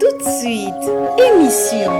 Tout de suite, émission.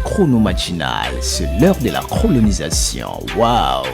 Chrono matinal, c'est l'heure de la colonisation. Waouh!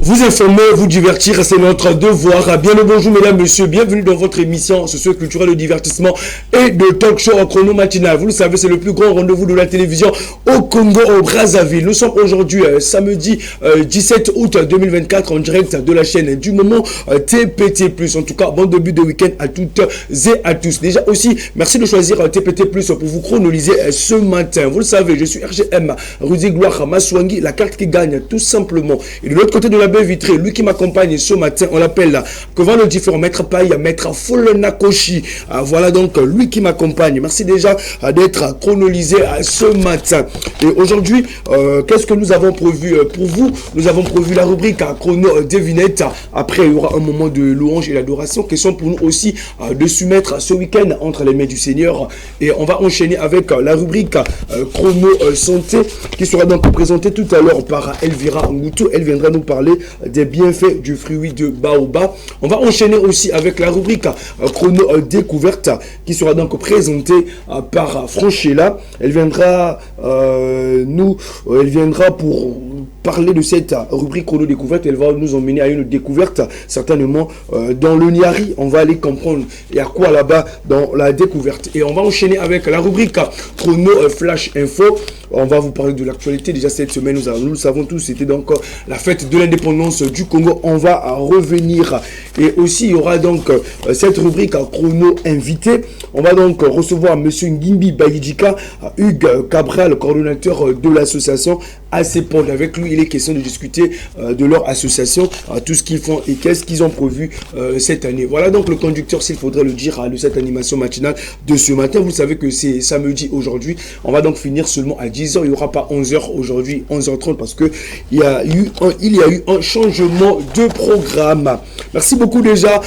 Vous informer, vous divertir, c'est notre devoir. Bien le bonjour mesdames, messieurs, bienvenue dans votre émission socio-culturelle de divertissement et de talk show en chrono matinal. Vous le savez, c'est le plus grand rendez-vous de la télévision au Congo, au Brazzaville. Nous sommes aujourd'hui samedi 17 août 2024 en direct de la chaîne du moment TPT+. En tout cas, bon début de week-end à toutes et à tous. Déjà aussi, merci de choisir TPT+, pour vous chronoliser ce matin. Vous le savez, je suis RGM, Rudy Gloire Maswangi, la carte qui gagne tout simplement. Et de l'autre côté de la baie vitrée, lui qui m'accompagne ce matin, on l'appelle Kovan le différent, maître Paille, maître Folona Koshi. Voilà donc lui qui m'accompagne. Merci déjà d'être chronolisé ce matin. Et aujourd'hui, qu'est-ce que nous avons prévu pour vous? Nous avons prévu la rubrique chrono devinette. Après, il y aura un moment de louange et d'adoration. Question pour nous aussi de soumettre ce week-end entre les mains du Seigneur. Et on va enchaîner avec la rubrique chrono santé qui sera donc présentée tout à l'heure par Elvira Ngoutou. Elle viendra nous parler des bienfaits du fruit de baobab. On va enchaîner aussi avec la rubrique chrono découverte qui sera donc présentée par Franchella. Elle viendra pour parler de cette rubrique chrono découverte. Elle va nous emmener à une découverte certainement dans le Niari. On va aller comprendre il y a quoi là-bas dans la découverte. Et on va enchaîner avec la rubrique chrono flash info. On va vous parler de l'actualité. Déjà cette semaine, nous le savons tous, c'était donc la fête de l'indépendance du Congo. On va revenir. Et aussi, il y aura donc cette rubrique chrono invité. On va donc recevoir M. Ngimbi Bayidjika, Hugues Cabral, coordonnateur de l'association ACPOND. Avec lui, il est question de discuter de leur association, tout ce qu'ils font et qu'est-ce qu'ils ont prévu cette année. Voilà donc le conducteur, s'il faudrait le dire, de cette animation matinale de ce matin. Vous savez que c'est samedi aujourd'hui. On va donc finir seulement à 10h. Il n'y aura pas 11h aujourd'hui, 11h30 parce que il y a eu un changement de programme. Merci beaucoup déjà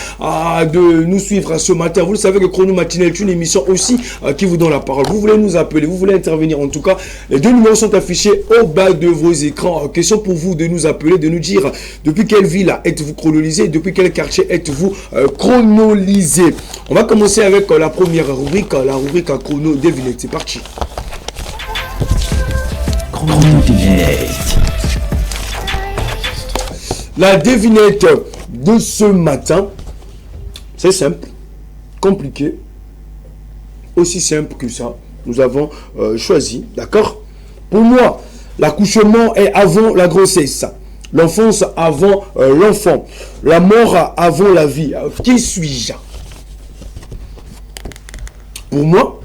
de nous suivre ce matin. Vous le savez que Chrono Matinal est une émission aussi qui vous donne la parole. Vous voulez nous appeler, vous voulez intervenir. En tout cas, les deux numéros sont affichés au bas de vos écrans. Question pour vous de nous appeler, de nous dire depuis quelle ville êtes-vous chronolisé, depuis quel quartier êtes-vous chronolisé. On va commencer avec la première rubrique, la rubrique chrono devinette. C'est parti. Chrono devinette. La devinette de ce matin, c'est simple, compliqué, aussi simple que ça. Nous avons choisi, d'accord? Pour moi, l'accouchement est avant la grossesse, l'enfance avant l'enfant, la mort avant la vie. Qui suis-je? Pour moi,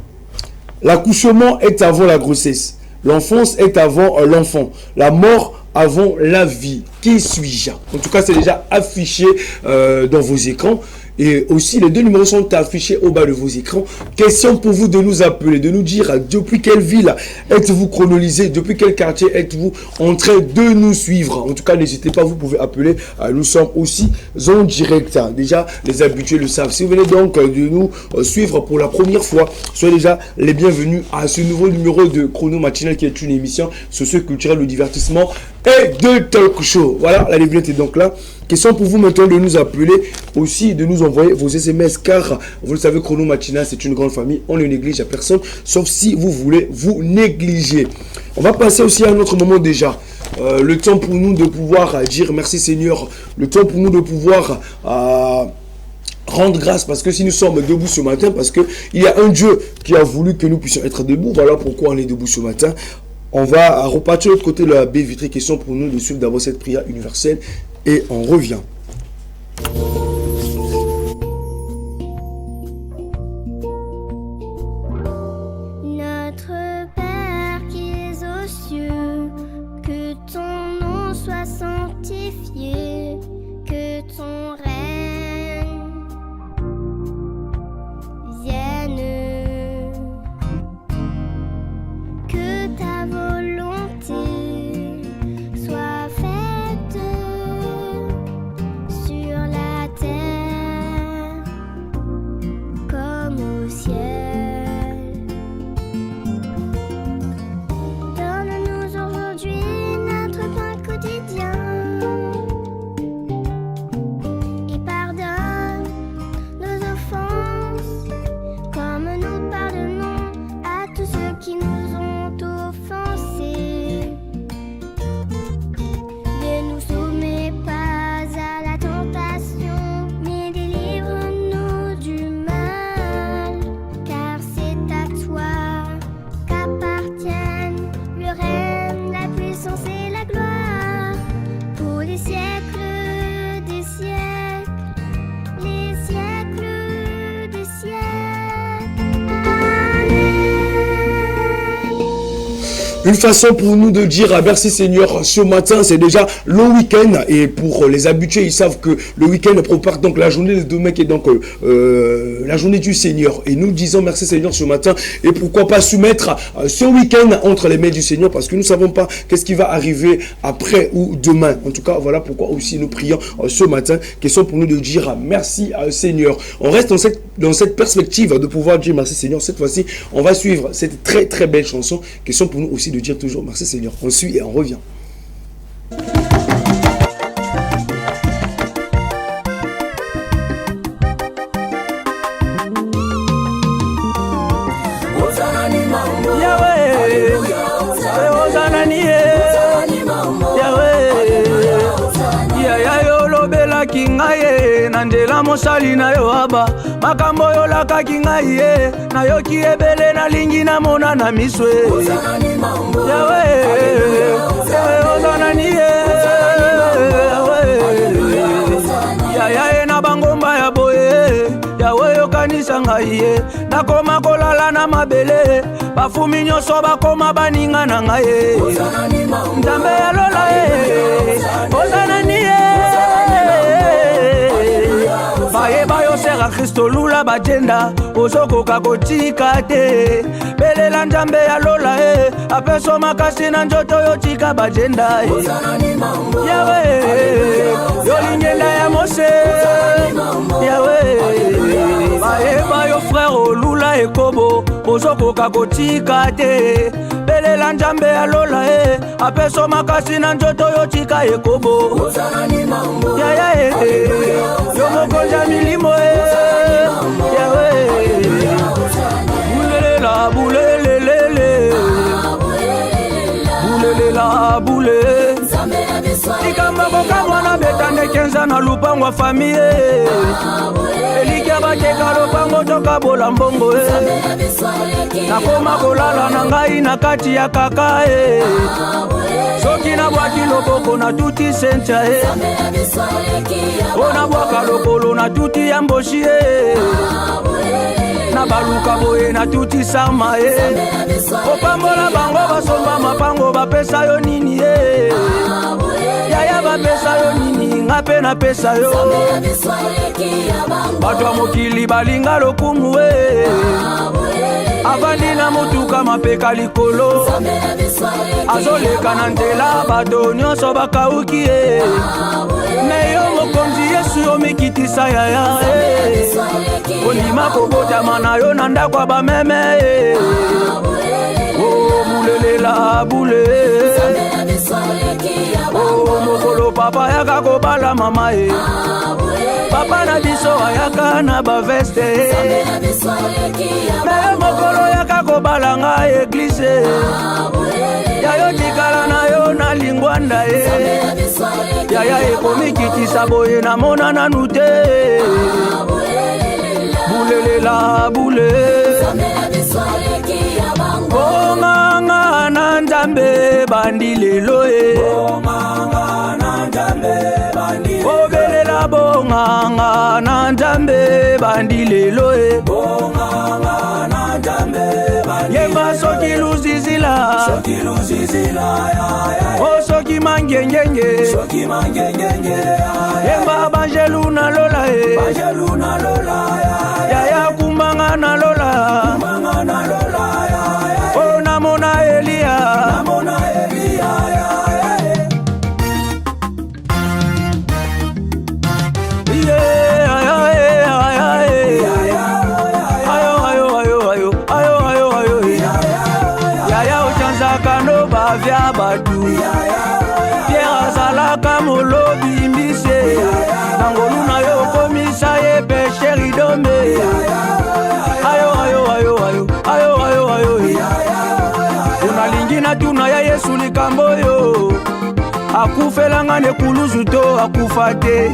l'accouchement est avant la grossesse, l'enfance est avant l'enfant, la mort avant la vie. Qui suis-je? En tout cas, c'est déjà affiché dans vos écrans. Et aussi, les deux numéros sont affichés au bas de vos écrans. Question pour vous de nous appeler, de nous dire depuis quelle ville êtes-vous chronolisé, depuis quel quartier êtes-vous en train de nous suivre. En tout cas, n'hésitez pas, vous pouvez appeler. Nous sommes aussi en direct. Déjà, les habitués le savent. Si vous venez donc de nous suivre pour la première fois, soyez déjà les bienvenus à ce nouveau numéro de Chrono Matinal qui est une émission socio-culturelle de divertissement et de talk show. Voilà, la devinette est donc là. Question pour vous maintenant de nous appeler, aussi de nous envoyer vos SMS, car vous le savez, Chrono Matinal, c'est une grande famille. On ne néglige à personne, sauf si vous voulez vous négliger. On va passer aussi à un autre moment déjà. Le temps pour nous de pouvoir dire merci Seigneur. Le temps pour nous de pouvoir rendre grâce, parce que si nous sommes debout ce matin, parce qu'il y a un Dieu qui a voulu que nous puissions être debout. Voilà pourquoi on est debout ce matin. On va repartir de l'autre côté de la baie vitrée. Question pour nous de suivre d'abord cette prière universelle et on revient. Notre Père qui es aux cieux, que ton nom soit sanctifié, que ton règne vienne, que ta volonté soit faite sur la terre comme au ciel. Donne-nous aujourd'hui notre pain quotidien et pardonne nos offenses comme nous pardonnons à tous ceux qui nous ont offensés. Ne nous soumets pas à la tentation, mais délivre-nous du mal, car c'est à toi qu'appartiennent le règne, la puissance et la gloire pour les siècles des siècles, les siècles des siècles. Amen. Une façon pour nous de dire merci Seigneur ce matin, c'est déjà le week-end. Et pour les habitués, ils savent que le week-end prépare donc la journée de demain qui est donc la journée du Seigneur. Et nous disons merci Seigneur ce matin. Et pourquoi pas soumettre ce week-end entre les mains du Seigneur, parce que nous ne savons pas qu'est-ce qui va arriver après ou demain. En tout cas, voilà pourquoi aussi nous prions ce matin. Question pour nous de dire merci Seigneur. On reste dans cette perspective de pouvoir dire merci Seigneur. Cette fois-ci, on va suivre cette très très belle chanson. Question pour nous aussi de dire toujours merci Seigneur. On suit et on revient. Nandela mosali na yo aba makambo yo laka kingai ye na yo ki ebele na lingi na mona na miswe yawe ozana ni yawe na bangomba ya boye yawe yo kanisa ngai ye nakoma kolala na mabele bafumi nyonso bakoma baninga na ngai nzambe ya lola ozana ni bayeba yo sera Kristo lula bajenda ozokoka kotika te belela nzambe ya lola apeso makasi na njoto yo tika bajenda yawe yo lingenda ya mose yawe bayeba yo frère olula ekobo ozokoka kotika te belela nzambe ya lola apeso makasi na njoto yo tika ekobo yaya yo mokonja milimo yawe bulelela bulelelele bulelela bule ikamba bokamwa na betande kenza na lupangwa famille elikia bakeka lopango toka bola mbongo nakoma kolala na ngai na kati ya kaka soki na bwaki loboko na tuti sencha ona bwaka lokolo na tuti ya mboshi na baluka boye na tuti sama opambola bango basomba mapango bapesa yo nini yaya bapesa yo nini nga pe na pesa yo bato ya mokili balinga lokumu avandi na motuka mapeka likolo azoleka na nzela bato nyonso bakauki me yo mokonzi yesu yo mikitisa yaya ondima kobotama na yo na ndako ya bameme bulelela bule mokolo papa yaka kobala mama papa na biso ayaka na baveste me mokolo yaka kobala nga eglise yayo tikala na yo na lingwanda yaya ekomikitisa boye na mona nanu te bulelela bule onganga na nzambe bandi lelo bonganga na Nzambe bandi obelela bonganga na Nzambe bandi lelo bonganga na Nzambe bandi yemba soki luzizila o soki mangengenge yemba banjelu na lola yaya kumbanga na lola o namona Elia via batu Pierre azalaka molobi mbise nangolu na yo komisa ye peche ridome ayo unalingi na tuna ya Yesu likambo yo akufelanga ne kuluzu to akufa te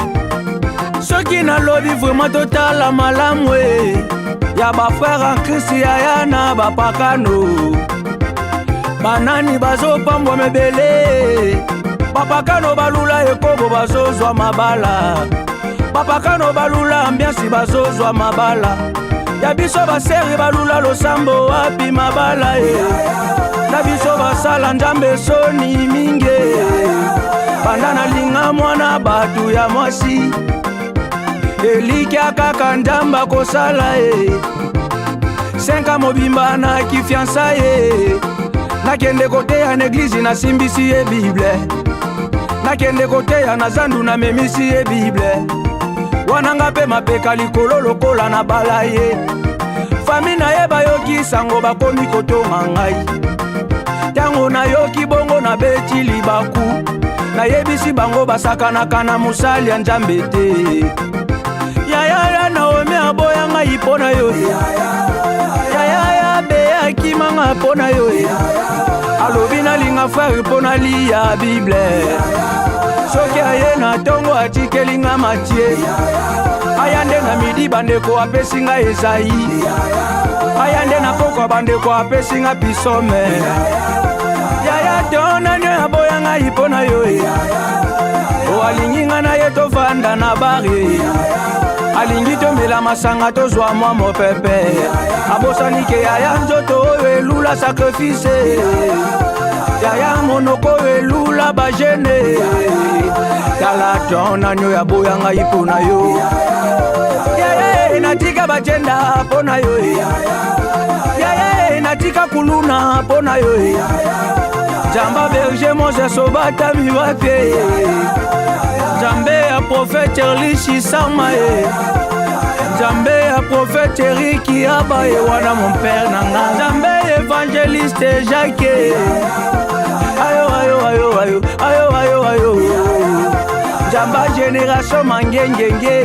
soki nalobi vraiment totala malamu ya ba frère en Christ ya na bapakano banani bazo pambwa mebele bapakano balula ekobo bazozwa mabala bapakano balula ambiansi bazozwa mabala ya biso baseri balula losambo wapi mabala na biso basala Nzambe soni mingi bandana linga mwana batu ya mwasi elikia kaka ndamba kosala senka mobimba na kifiansa nakende kote ya neglise na simbisi ye Bible nakende kote ya nazandu na memisi ye Bible wananga pe mapeka likolo lokola na balaye fami na ye bayoki sango bakomi kotonga ngai tango na yoki bongo na beti libaku na yebisi bango basakanaka na musali ya Nzambe te yaya Naomi aboya ngai pona yo yaya beya kimanga pona yo alobi nalinga frère pona liya Bible soki aye na tongo atikelinga Matie ayande na midi bandeko apesinga Esayi ayande na pokwa bandeko apesinga Pisome yaya tona nyo aboya ngai pona yo o alingi nga na ye tovanda na bari alingi tomela masanga tozwa mwa mopepe abosanike yaya nzoto oyo elula sacrifice yaya monoko oyo elula bajene tala tona nyo ya boya ngai pona yo yaya natika bajenda pona yo yaya natika kuluna pona yo Jamba berger Moses obatami wapi Nzambe ya prophète Erlishi Samae Nzambe ya prophète Eriki Abaye wana mon père nanga Nzambe évangéliste Jacques ayo Nzamba génération mangengenge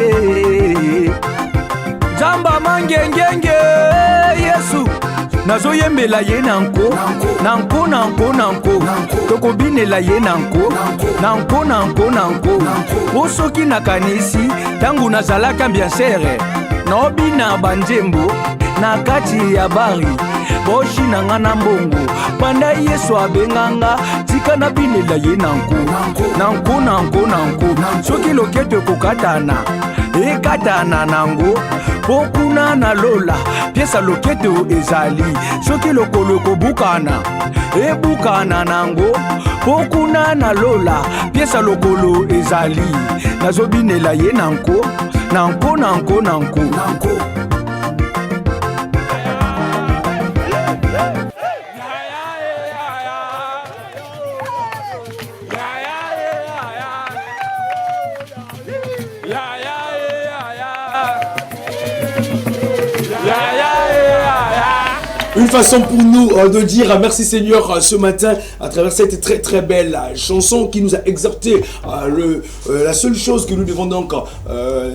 Nzamba mangengenge Yesu nazo yembela ye nanko tokobinela ye nanko osoki nakanisi tangu nazalaka ambiansere naobina banzembo na kati ya bari boshi nanga na mbongo panda Yesu abenganga tika na binela ye nanko soki loketo kokatana ekatana nango pokuna na lola piesa loketo ezali soki lokolo kobukana ebukana nango pokuna na lola piesa lokolo ezali nazobinela ye nanko Une façon pour nous de dire merci Seigneur ce matin à travers cette très très belle chanson qui nous a exhorté. La seule chose que nous devons donc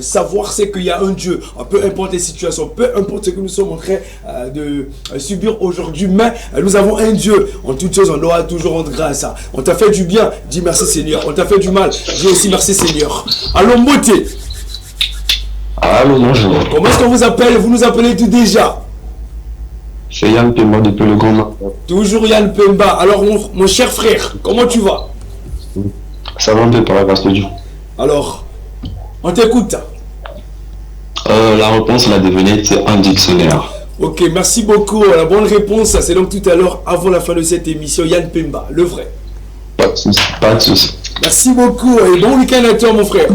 savoir, c'est qu'il y a un Dieu, peu importe les situations, peu importe ce que nous sommes en train de subir aujourd'hui, mais nous avons un Dieu. En toutes choses, on doit toujours rendre grâce. On t'a fait du bien, dis merci Seigneur. On t'a fait du mal, dis aussi merci Seigneur. Allons Moté. Allô, bonjour. Comment est-ce qu'on vous appelle? Vous nous appelez tout déjà? C'est Yann Pemba depuis le Grand Maroc. Toujours Yann Pemba. Alors, mon cher frère, comment tu vas? Ça va un peu par la studio. Alors, on t'écoute. La réponse, la devinette, c'est un dictionnaire. Ok, merci beaucoup. La bonne réponse, c'est donc tout à l'heure, avant la fin de cette émission, Yann Pemba, le vrai. Pas de souci, pas de souci. Merci beaucoup et bon week-end à toi, mon frère.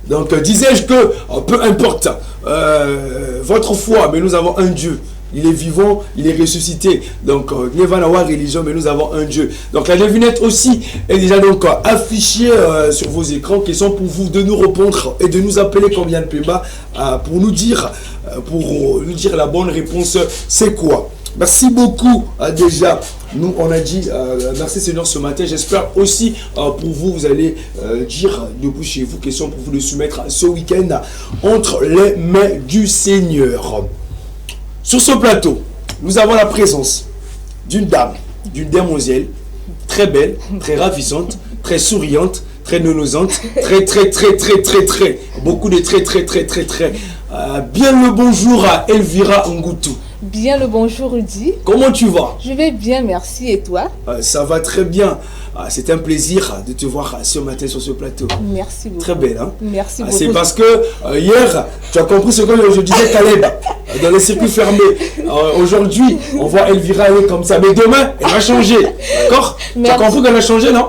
Donc, disais-je que, peu importe votre foi, mais nous avons un Dieu. Il est vivant, il est ressuscité. Donc, il va y avoir religion, mais nous avons un Dieu. Donc, la devinette aussi est déjà donc affichée sur vos écrans, qui sont pour vous de nous répondre et de nous appeler comme Yann Pemba pour nous dire la bonne réponse, c'est quoi. Merci beaucoup déjà. Nous, on a dit merci Seigneur ce matin. J'espère aussi pour vous, vous allez dire depuis chez vous, question pour vous de soumettre ce week-end entre les mains du Seigneur. Sur ce plateau, nous avons la présence d'une dame, d'une demoiselle très belle, très ravissante, très souriante, très nonosante, très, beaucoup de très. Bien le bonjour à Elvira Ngoutou. Bien le bonjour Rudy. Comment tu vas? Je vais bien, merci. Et toi? Ça va très bien. C'est un plaisir de te voir ce matin sur ce plateau. Merci beaucoup. Très belle, hein? Merci beaucoup. C'est parce que hier, tu as compris ce que je disais, Caleb, dans les circuits fermés. Aujourd'hui, on voit Elvira, elle est comme ça. Mais demain, elle va changer. D'accord? Tu as compris qu'elle a changé, non?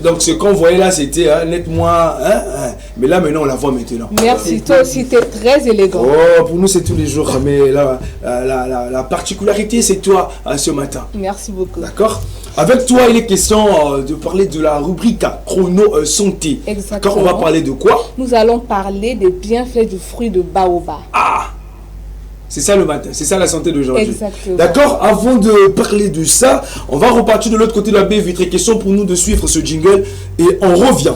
Donc ce qu'on voyait là, c'était nettement, mais là maintenant on la voit maintenant. Merci, toi aussi tu es très élégant. Oh, pour nous c'est tous les jours, mais là, la particularité c'est toi ce matin. Merci beaucoup. D'accord? Avec toi il est question de parler de la rubrique chrono santé. Exactement. On va parler de quoi? Nous allons parler des bienfaits du fruit de baobab. Ah! C'est ça le matin, c'est ça la santé d'aujourd'hui. Exactement. D'accord? Avant de parler de ça, on va repartir de l'autre côté de la baie vitrée. Question pour nous de suivre ce jingle et on revient.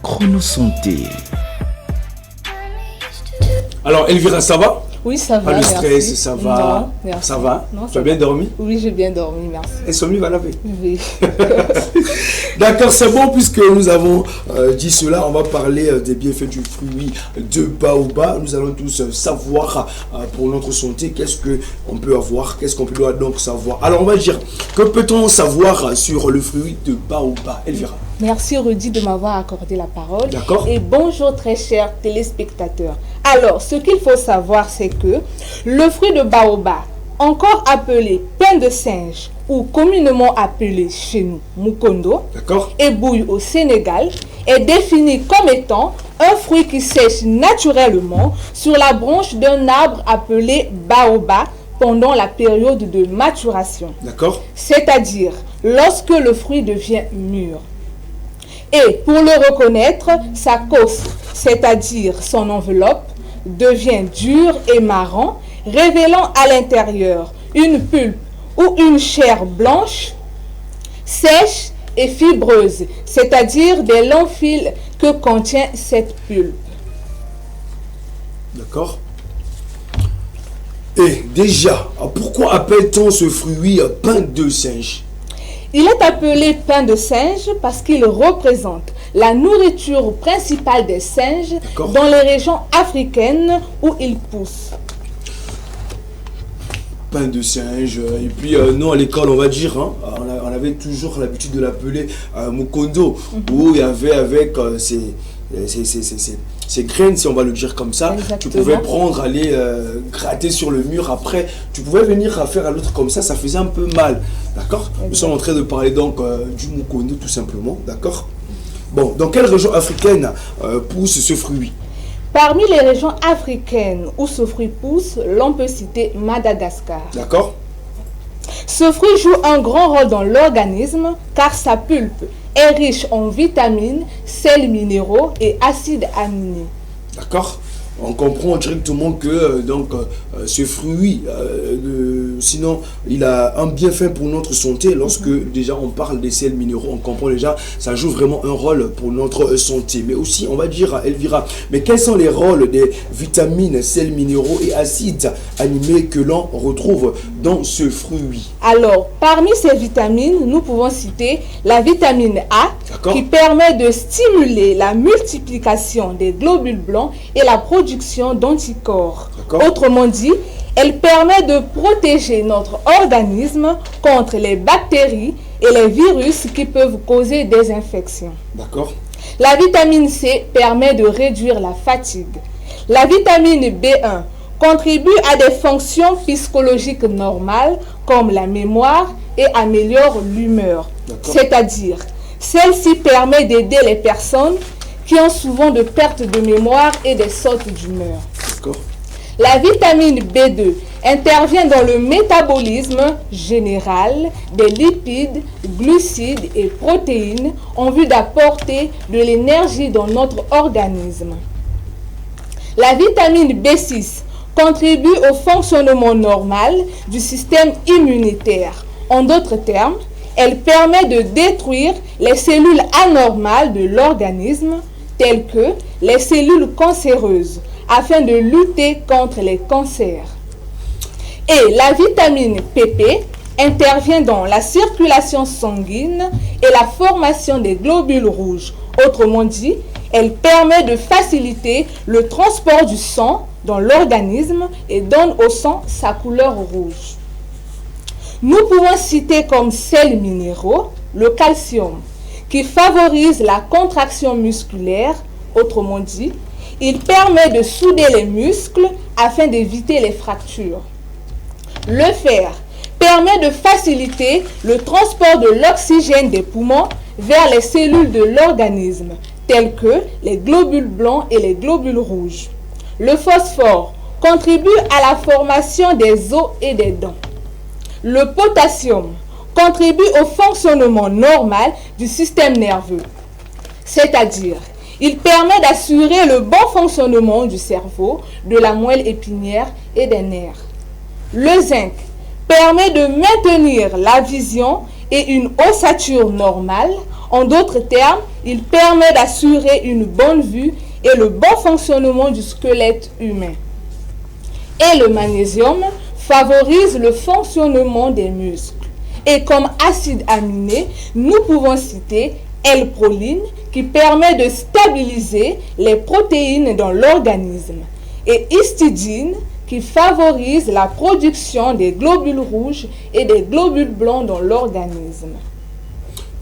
Chrono Santé. Alors Elvira, ça va? Oui, ça va. Pas de merci. stress, ça va. Non, merci. Ça va? Non, Tu as bien dormi? Oui, j'ai bien dormi, merci. Insomnie va laver. Oui. D'accord, c'est bon, puisque nous avons dit cela, on va parler des bienfaits du fruit de baobab. Nous allons tous savoir pour notre santé qu'est-ce qu'on peut avoir, qu'est-ce qu'on doit donc savoir. Alors on va dire, que peut-on savoir sur le fruit de baobab, Elvira? Merci Rudy de m'avoir accordé la parole. D'accord. Et bonjour très chers téléspectateurs. Alors, ce qu'il faut savoir, c'est que le fruit de baobab, encore appelé pain de singe ou communément appelé chez nous mukondo, et bouille au Sénégal, est défini comme étant un fruit qui sèche naturellement sur la branche d'un arbre appelé baobab pendant la période de maturation. D'accord. C'est-à-dire lorsque le fruit devient mûr. Et pour le reconnaître, sa cosse, c'est-à-dire son enveloppe, devient dure et marron, révélant à l'intérieur une pulpe ou une chair blanche, sèche et fibreuse, c'est-à-dire des longs fils que contient cette pulpe. D'accord. Et déjà, pourquoi appelle-t-on ce fruit pain de singe? Il est appelé pain de singe parce qu'il représente la nourriture principale des singes dans les régions africaines où ils poussent. Pain de singe, et puis nous à l'école on va dire, on avait toujours l'habitude de l'appeler mukondo, où il y avait avec ces graines, si on va le dire comme ça. Exactement. Tu pouvais prendre, aller gratter sur le mur, après tu pouvais venir faire à l'autre comme ça faisait un peu mal, d'accord. Nous sommes en train de parler donc du mukondo tout simplement, d'accord. Bon, dans quelle région africaine pousse ce fruit? Parmi les régions africaines où ce fruit pousse, l'on peut citer Madagascar. D'accord. Ce fruit joue un grand rôle dans l'organisme car sa pulpe est riche en vitamines, sels minéraux et acides aminés. D'accord. On comprend directement que ce fruit, sinon il a un bienfait pour notre santé. Lorsque déjà on parle des sels minéraux, on comprend déjà, ça joue vraiment un rôle pour notre santé. Mais aussi, on va dire à Elvira, mais quels sont les rôles des vitamines, sels minéraux et acides aminés que l'on retrouve dans ce fruit? Alors, parmi ces vitamines, nous pouvons citer la vitamine A qui permet de stimuler la multiplication des globules blancs et la production production d'anticorps. D'accord. Autrement dit, elle permet de protéger notre organisme contre les bactéries et les virus qui peuvent causer des infections. D'accord. La vitamine C permet de réduire la fatigue. La vitamine B1 contribue à des fonctions psychologiques normales comme la mémoire et améliore l'humeur. C'est-à-dire, celle-ci permet d'aider les personnes qui ont souvent de pertes de mémoire et des sautes d'humeur. D'accord. La vitamine B2 intervient dans le métabolisme général des lipides, glucides et protéines en vue d'apporter de l'énergie dans notre organisme. La vitamine B6 contribue au fonctionnement normal du système immunitaire. En d'autres termes, elle permet de détruire les cellules anormales de l'organisme, telles que les cellules cancéreuses, afin de lutter contre les cancers. Et la vitamine PP intervient dans la circulation sanguine et la formation des globules rouges. Autrement dit, elle permet de faciliter le transport du sang dans l'organisme et donne au sang sa couleur rouge. Nous pouvons citer comme sels minéraux le calcium, qui favorise la contraction musculaire. Autrement dit, il permet de souder les muscles afin d'éviter les fractures. Le fer permet de faciliter le transport de l'oxygène des poumons vers les cellules de l'organisme, telles que les globules blancs et les globules rouges. Le phosphore contribue à la formation des os et des dents. Le potassium contribue au fonctionnement normal du système nerveux, c'est-à-dire il permet d'assurer le bon fonctionnement du cerveau, de la moelle épinière et des nerfs. Le zinc permet de maintenir la vision et une ossature normale. En d'autres termes, il permet d'assurer une bonne vue et le bon fonctionnement du squelette humain. Et le magnésium favorise le fonctionnement des muscles. Et comme acide aminé, nous pouvons citer L-proline qui permet de stabiliser les protéines dans l'organisme et histidine qui favorise la production des globules rouges et des globules blancs dans l'organisme.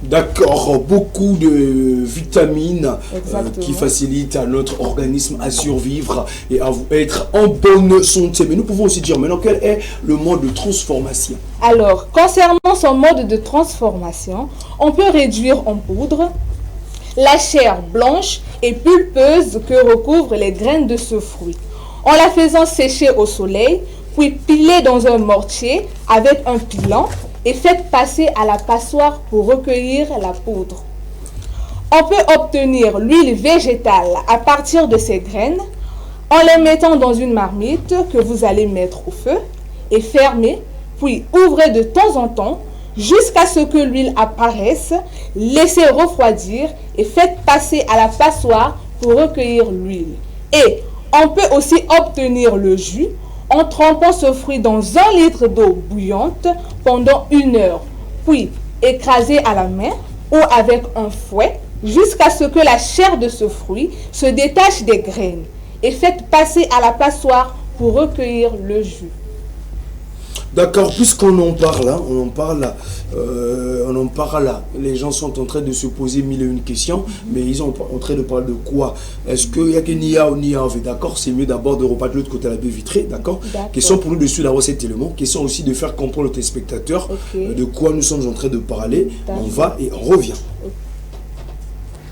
D'accord, beaucoup de vitamines qui Exactement. facilitent à notre organisme à survivre et à être en bonne santé. Mais nous pouvons aussi dire maintenant quel est le mode de transformation. Alors, concernant son mode de transformation, on peut réduire en poudre la chair blanche et pulpeuse que recouvrent les graines de ce fruit, en la faisant sécher au soleil, puis piler dans un mortier avec un pilon et faites passer à la passoire pour recueillir la poudre. On peut obtenir l'huile végétale à partir de ces graines en les mettant dans une marmite que vous allez mettre au feu et fermer, puis ouvrez de temps en temps jusqu'à ce que l'huile apparaisse, laissez refroidir et faites passer à la passoire pour recueillir l'huile. Et on peut aussi obtenir le jus en trempant ce fruit dans 1 litre d'eau bouillante pendant 1 heure, puis écraser à la main ou avec un fouet jusqu'à ce que la chair de ce fruit se détache des graines et faites passer à la passoire pour recueillir le jus. D'accord, puisqu'on en parle, hein, on en parle, les gens sont en train de se poser 1001 questions, mais ils sont en train de parler de quoi? Est-ce qu'il y a que Nia ou Nia, d'accord? C'est mieux d'abord de repartir de l'autre côté à la baie vitrée, d'accord? Question pour nous dessus d'avoir cet élément, question aussi de faire comprendre aux téléspectateurs de quoi nous sommes en train de parler. On va et on revient.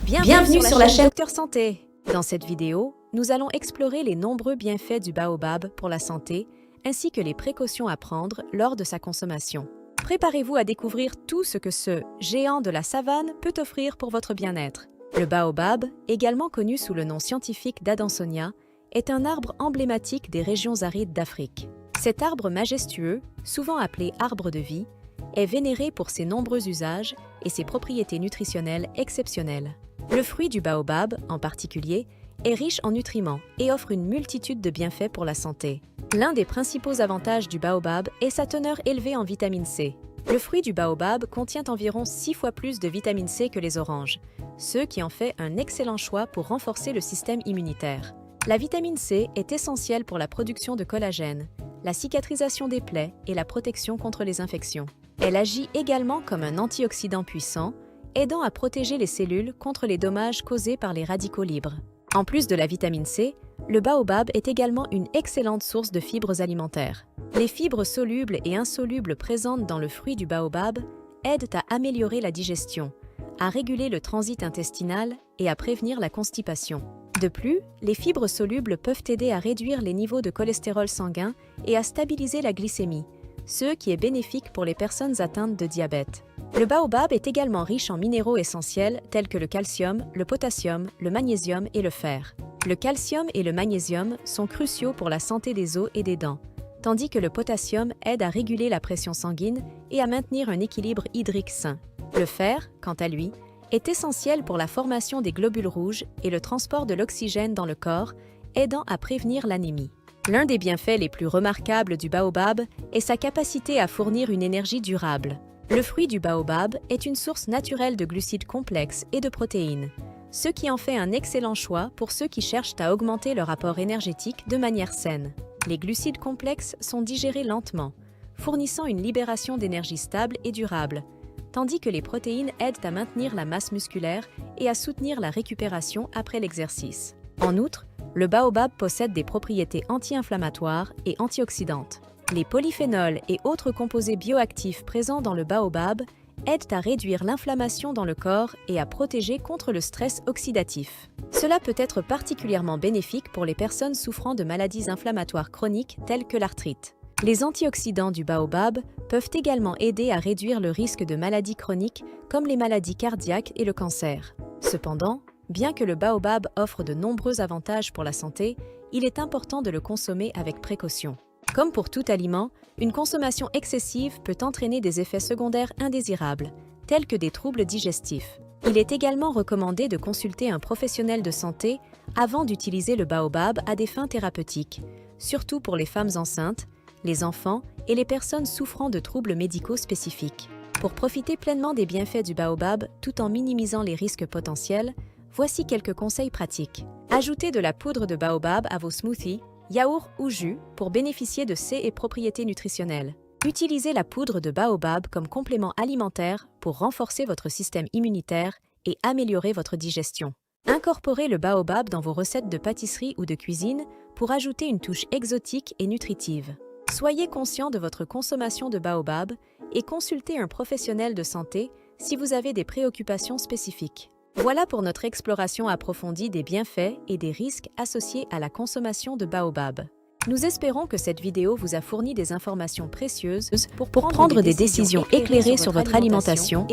Bienvenue sur la chaîne Docteur Santé. Dans cette vidéo, nous allons explorer les nombreux bienfaits du baobab pour la santé, ainsi que les précautions à prendre lors de sa consommation. Préparez-vous à découvrir tout ce que ce géant de la savane peut offrir pour votre bien-être. Le baobab, également connu sous le nom scientifique d'Adansonia, est un arbre emblématique des régions arides d'Afrique. Cet arbre majestueux, souvent appelé arbre de vie, est vénéré pour ses nombreux usages et ses propriétés nutritionnelles exceptionnelles. Le fruit du baobab, en particulier, est riche en nutriments et offre une multitude de bienfaits pour la santé. L'un des principaux avantages du baobab est sa teneur élevée en vitamine C. Le fruit du baobab contient environ 6 fois plus de vitamine C que les oranges, ce qui en fait un excellent choix pour renforcer le système immunitaire. La vitamine C est essentielle pour la production de collagène, la cicatrisation des plaies et la protection contre les infections. Elle agit également comme un antioxydant puissant, aidant à protéger les cellules contre les dommages causés par les radicaux libres. En plus de la vitamine C, le baobab est également une excellente source de fibres alimentaires. Les fibres solubles et insolubles présentes dans le fruit du baobab aident à améliorer la digestion, à réguler le transit intestinal et à prévenir la constipation. De plus, les fibres solubles peuvent aider à réduire les niveaux de cholestérol sanguin et à stabiliser la glycémie, ce qui est bénéfique pour les personnes atteintes de diabète. Le baobab est également riche en minéraux essentiels tels que le calcium, le potassium, le magnésium et le fer. Le calcium et le magnésium sont cruciaux pour la santé des os et des dents, tandis que le potassium aide à réguler la pression sanguine et à maintenir un équilibre hydrique sain. Le fer, quant à lui, est essentiel pour la formation des globules rouges et le transport de l'oxygène dans le corps, aidant à prévenir l'anémie. L'un des bienfaits les plus remarquables du baobab est sa capacité à fournir une énergie durable. Le fruit du baobab est une source naturelle de glucides complexes et de protéines, ce qui en fait un excellent choix pour ceux qui cherchent à augmenter leur apport énergétique de manière saine. Les glucides complexes sont digérés lentement, fournissant une libération d'énergie stable et durable, tandis que les protéines aident à maintenir la masse musculaire et à soutenir la récupération après l'exercice. En outre, le baobab possède des propriétés anti-inflammatoires et antioxydantes. Les polyphénols et autres composés bioactifs présents dans le baobab aident à réduire l'inflammation dans le corps et à protéger contre le stress oxydatif. Cela peut être particulièrement bénéfique pour les personnes souffrant de maladies inflammatoires chroniques telles que l'arthrite. Les antioxydants du baobab peuvent également aider à réduire le risque de maladies chroniques comme les maladies cardiaques et le cancer. Cependant, bien que le baobab offre de nombreux avantages pour la santé, il est important de le consommer avec précaution. Comme pour tout aliment, une consommation excessive peut entraîner des effets secondaires indésirables, tels que des troubles digestifs. Il est également recommandé de consulter un professionnel de santé avant d'utiliser le baobab à des fins thérapeutiques, surtout pour les femmes enceintes, les enfants et les personnes souffrant de troubles médicaux spécifiques. Pour profiter pleinement des bienfaits du baobab tout en minimisant les risques potentiels, voici quelques conseils pratiques. Ajoutez de la poudre de baobab à vos smoothies, yaourts ou jus pour bénéficier de ses propriétés nutritionnelles. Utilisez la poudre de baobab comme complément alimentaire pour renforcer votre système immunitaire et améliorer votre digestion. Incorporez le baobab dans vos recettes de pâtisserie ou de cuisine pour ajouter une touche exotique et nutritive. Soyez conscient de votre consommation de baobab et consultez un professionnel de santé si vous avez des préoccupations spécifiques. Voilà pour notre exploration approfondie des bienfaits et des risques associés à la consommation de baobab. Nous espérons que cette vidéo vous a fourni des informations précieuses pour prendre des décisions éclairées sur votre alimentation.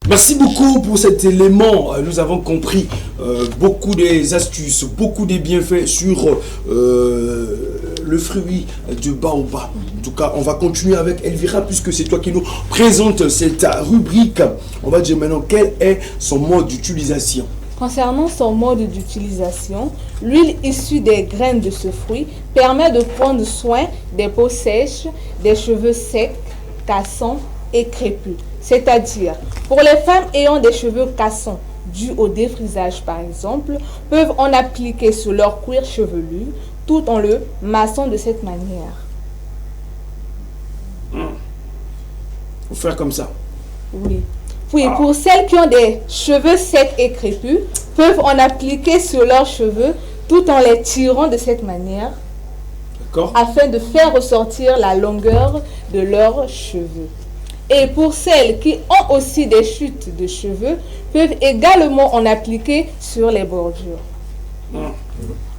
Merci beaucoup pour cet élément. Nous avons compris beaucoup des astuces, beaucoup des bienfaits sur le fruit de baobab. En tout cas, on va continuer avec Elvira puisque c'est toi qui nous présente cette rubrique. On va dire maintenant quel est son mode d'utilisation. Concernant son mode d'utilisation, l'huile issue des graines de ce fruit permet de prendre soin des peaux sèches, des cheveux secs, cassants et crépus. C'est-à-dire, pour les femmes ayant des cheveux cassants dus au défrisage par exemple, peuvent en appliquer sur leur cuir chevelu tout en le massant de cette manière. Faut faire comme ça. Oui. Puis pour celles qui ont des cheveux secs et crépus, peuvent en appliquer sur leurs cheveux tout en les tirant de cette manière, afin de faire ressortir la longueur de leurs cheveux. Et pour celles qui ont aussi des chutes de cheveux, peuvent également en appliquer sur les bordures.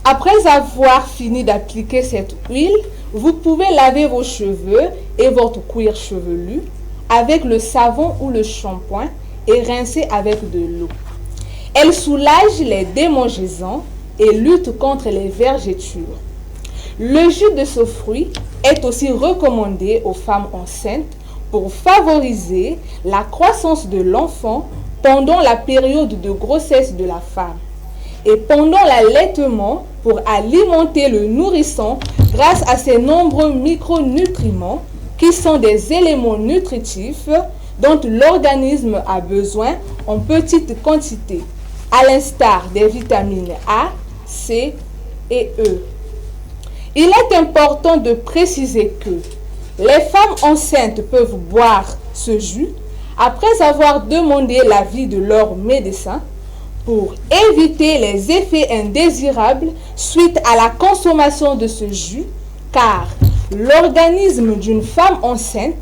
Après avoir fini d'appliquer cette huile, vous pouvez laver vos cheveux et votre cuir chevelu avec le savon ou le shampoing et rincer avec de l'eau. Elle soulage les démangeaisons et lutte contre les vergetures. Le jus de ce fruit est aussi recommandé aux femmes enceintes pour favoriser la croissance de l'enfant pendant la période de grossesse de la femme et pendant l'allaitement pour alimenter le nourrisson grâce à ses nombreux micronutriments qui sont des éléments nutritifs dont l'organisme a besoin en petite quantité, à l'instar des vitamines A, C et E. Il est important de préciser que les femmes enceintes peuvent boire ce jus après avoir demandé l'avis de leur médecin pour éviter les effets indésirables suite à la consommation de ce jus, car l'organisme d'une femme enceinte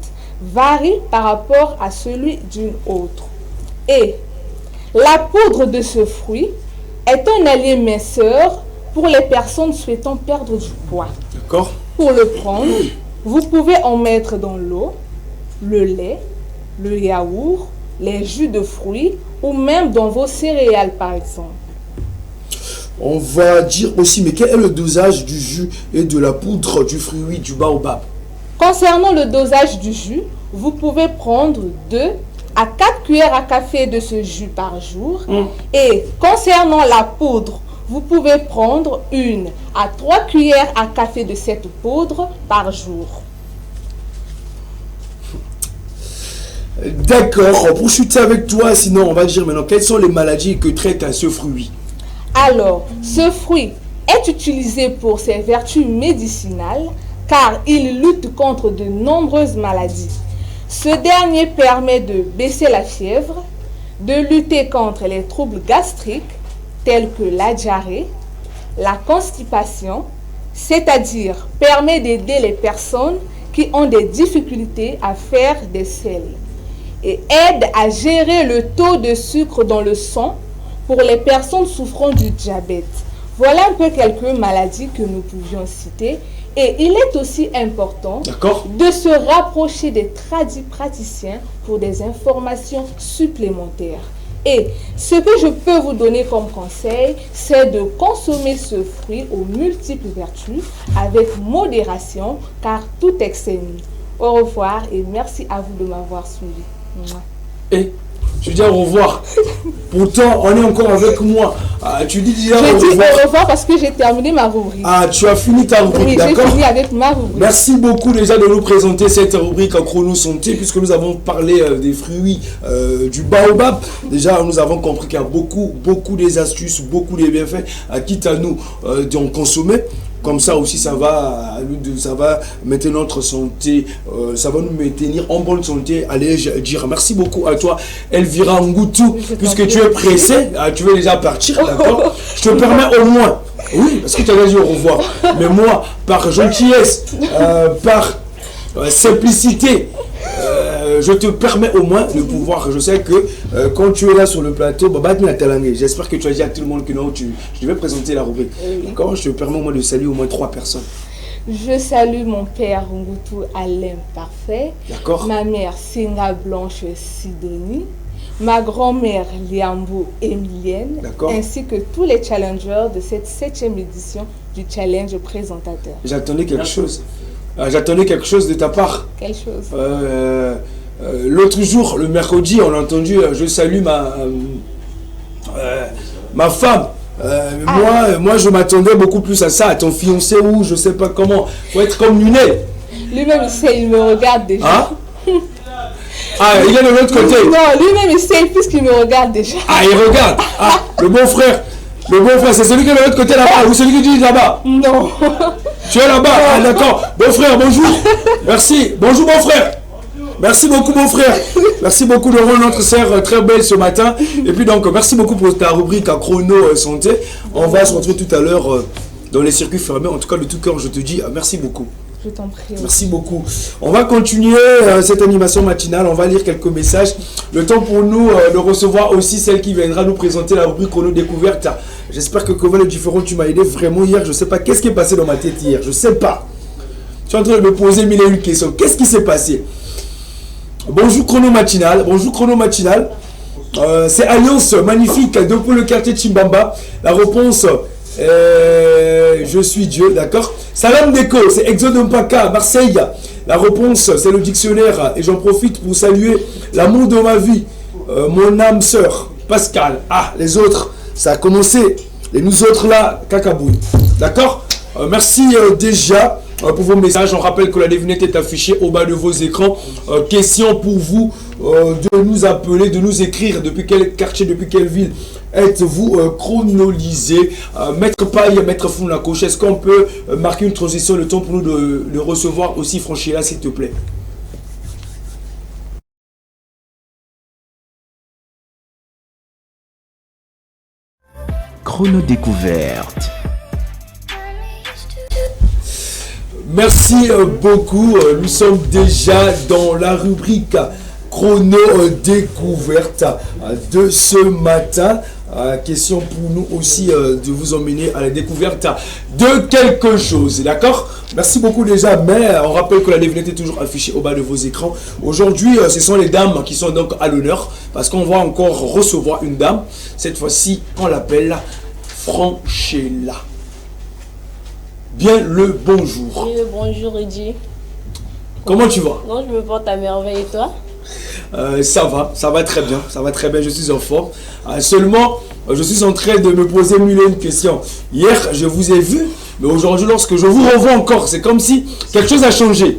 varie par rapport à celui d'une autre. Et la poudre de ce fruit est un allié minceur pour les personnes souhaitant perdre du poids. D'accord. Pour le prendre, vous pouvez en mettre dans l'eau, le lait, le yaourt, les jus de fruits ou même dans vos céréales par exemple. On va dire aussi, mais quel est le dosage du jus et de la poudre du fruit du baobab? Concernant le dosage du jus, vous pouvez prendre 2 à 4 cuillères à café de ce jus par jour. Et concernant la poudre, vous pouvez prendre 1 à 3 cuillères à café de cette poudre par jour. D'accord, pour chuter avec toi, sinon on va dire maintenant quelles sont les maladies que traite ce fruit. Alors, ce fruit est utilisé pour ses vertus médicinales car il lutte contre de nombreuses maladies. Ce dernier permet de baisser la fièvre, de lutter contre les troubles gastriques tels que la diarrhée, la constipation, c'est-à-dire permet d'aider les personnes qui ont des difficultés à faire des selles et aide à gérer le taux de sucre dans le sang pour les personnes souffrant du diabète. Voilà un peu quelques maladies que nous pouvions citer. Et il est aussi important de se rapprocher des praticiens pour des informations supplémentaires. Et ce que je peux vous donner comme conseil, c'est de consommer ce fruit aux multiples vertus avec modération, car tout excès nuit. Au revoir et merci à vous de m'avoir suivi. Et je dis au revoir. Pourtant, on est encore avec moi. Tu dis déjà au revoir parce que j'ai terminé ma rubrique. Ah, tu as fini ta rubrique, oui, d'accord? J'ai fini avec ma rubrique. Merci beaucoup déjà de nous présenter cette rubrique en chrono santé, puisque nous avons parlé des fruits du baobab. Déjà, nous avons compris qu'il y a beaucoup des astuces, beaucoup des bienfaits, quitte à nous d'en consommer. Comme ça aussi, ça va maintenir notre santé, ça va nous maintenir en bonne santé. Allez, je dire merci beaucoup à toi, Elvira Ngoutou, puisque tu es pressée, tu veux déjà partir, d'accord? Je te permets au moins, oui, parce que tu as dit au revoir, mais moi, par gentillesse, par simplicité, je te permets au moins de pouvoir, je sais que quand tu es là sur le plateau, j'espère que tu as dit à tout le monde que non, je vais présenter la rubrique. D'accord, je te permets au moins de saluer au moins 3 personnes. Je salue mon père Ngoutou Alain Parfait, ma mère Singa Blanche Sidonie, ma grand-mère Liambo Emilienne, ainsi que tous les challengers de cette 7e édition du challenge présentateur. J'attendais quelque chose. J'attendais quelque chose de ta part. Quelle chose? L'autre jour, le mercredi, on a entendu je salue ma femme. Moi, je m'attendais beaucoup plus à ça, à ton fiancé ou je sais pas comment. Faut être comme Lunet. Lui-même, il me regarde déjà. Hein? Ah, il est de l'autre côté. Non, lui-même, il sait puisqu'il me regarde déjà. Ah, il regarde. Ah, le bon frère. Le bon frère, c'est celui qui est de l'autre côté là-bas ou celui qui dit là-bas? Non. Tu es là-bas? Ah, d'accord. Bon frère, bonjour. Merci. Bonjour, mon frère. Merci beaucoup, mon frère. Merci beaucoup de rendre notre sœur très belle ce matin. Et puis donc, merci beaucoup pour ta rubrique à chrono santé. On va se retrouver tout à l'heure dans les circuits fermés. En tout cas, de tout cœur, je te dis merci beaucoup. Je t'en prie. Merci beaucoup. On va continuer cette animation matinale. On va lire quelques messages. Le temps pour nous de recevoir aussi celle qui viendra nous présenter la rubrique chrono découverte. J'espère que Koval le différent, tu m'as aidé vraiment hier. Je ne sais pas qu'est-ce qui est passé dans ma tête hier. Je ne sais pas. Je suis en train de me poser mille et une questions. Qu'est-ce qui s'est passé? Bonjour chrono matinal. Bonjour chrono matinal. C'est Alliance magnifique depuis le quartier Chimbamba. La réponse je suis Dieu, d'accord. Salam Deko, c'est Exode Mpaka, Marseille. La réponse, c'est le dictionnaire. Et j'en profite pour saluer l'amour de ma vie, mon âme sœur, Pascal. Ah, les autres, ça a commencé. Et nous autres là, cacabouille. D'accord. Merci déjà pour vos messages. On rappelle que la devinette est affichée au bas de vos écrans. Question pour vous de nous appeler, de nous écrire depuis quel quartier, depuis quelle ville êtes-vous chronolisé? Maître Paille, Maître Funakoshi, est-ce qu'on peut marquer une transition, le temps pour nous de recevoir aussi Franchila, s'il te plaît? Chrono découverte. Merci beaucoup. Nous sommes déjà dans la rubrique chrono découverte de ce matin. Question pour nous aussi de vous emmener à la découverte de quelque chose. D'accord? Merci beaucoup déjà, mais on rappelle que la devinette est toujours affichée au bas de vos écrans. Aujourd'hui, ce sont les dames qui sont donc à l'honneur parce qu'on va encore recevoir une dame. Cette fois-ci, on l'appelle Franchila. Bien le bonjour. Oui, le bonjour, Rudy. Comment tu vas? Non, je me porte à merveille, et toi? Ça va très bien, je suis en forme. Seulement, je suis en train de me poser mille et une questions. Hier, je vous ai vu, mais aujourd'hui, lorsque je vous revois encore, c'est comme si quelque chose a changé.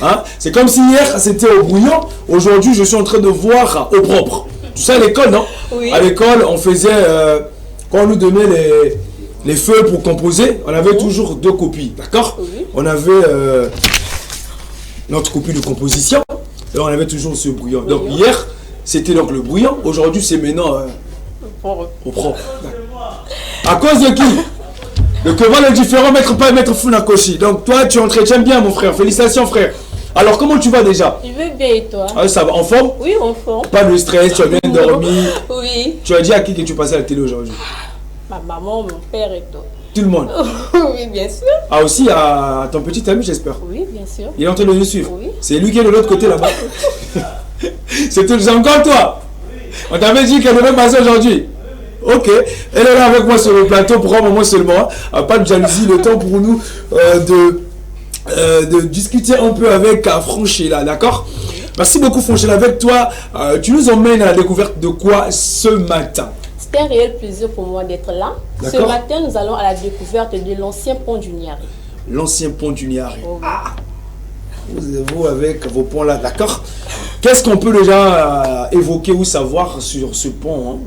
Hein? C'est comme si hier, c'était au brouillon. Aujourd'hui, je suis en train de voir au propre. Tu sais, à l'école, non? Oui. À l'école, on faisait, quand on nous donnait les feuilles pour composer, on avait toujours deux copies, d'accord? Oui. On avait notre copie de composition. Et on avait toujours ce brouillon. Donc hier, c'était donc le brouillon. Aujourd'hui, c'est maintenant au propre. À cause de qui? De comment le différent Maître Paille, Maître Funakoshi. Donc toi, tu entretiens bien, mon frère. Félicitations, frère. Alors, comment tu vas déjà? Je vais bien, et toi? Ça va, en forme? Oui, en forme. Pas de stress, tu as bien dormi. Oui. Tu as dit à qui que tu passais à la télé aujourd'hui? Ma maman, mon père et toi. Tout le monde? Oui, bien sûr. Ah, aussi à ton petit ami, j'espère. Oui, bien sûr. Il est en train de nous suivre. Oui. C'est lui qui est de l'autre côté là-bas. C'est encore toi. On t'avait dit qu'elle devait passer aujourd'hui. Ok. Elle est là avec moi sur le plateau pour un moment seulement. Pas de jalousie. Le temps pour nous de discuter un peu avec Franchila. D'accord? Merci beaucoup, Franchila. Avec toi, tu nous emmènes à la découverte de quoi ce matin? C'est un réel plaisir pour moi d'être là. Ce matin, nous allons à la découverte de l'ancien pont du Niari. L'ancien pont du Niari. Oh. Ah, vous avec vos ponts là, d'accord? Qu'est-ce qu'on peut déjà évoquer ou savoir sur ce pont, hein?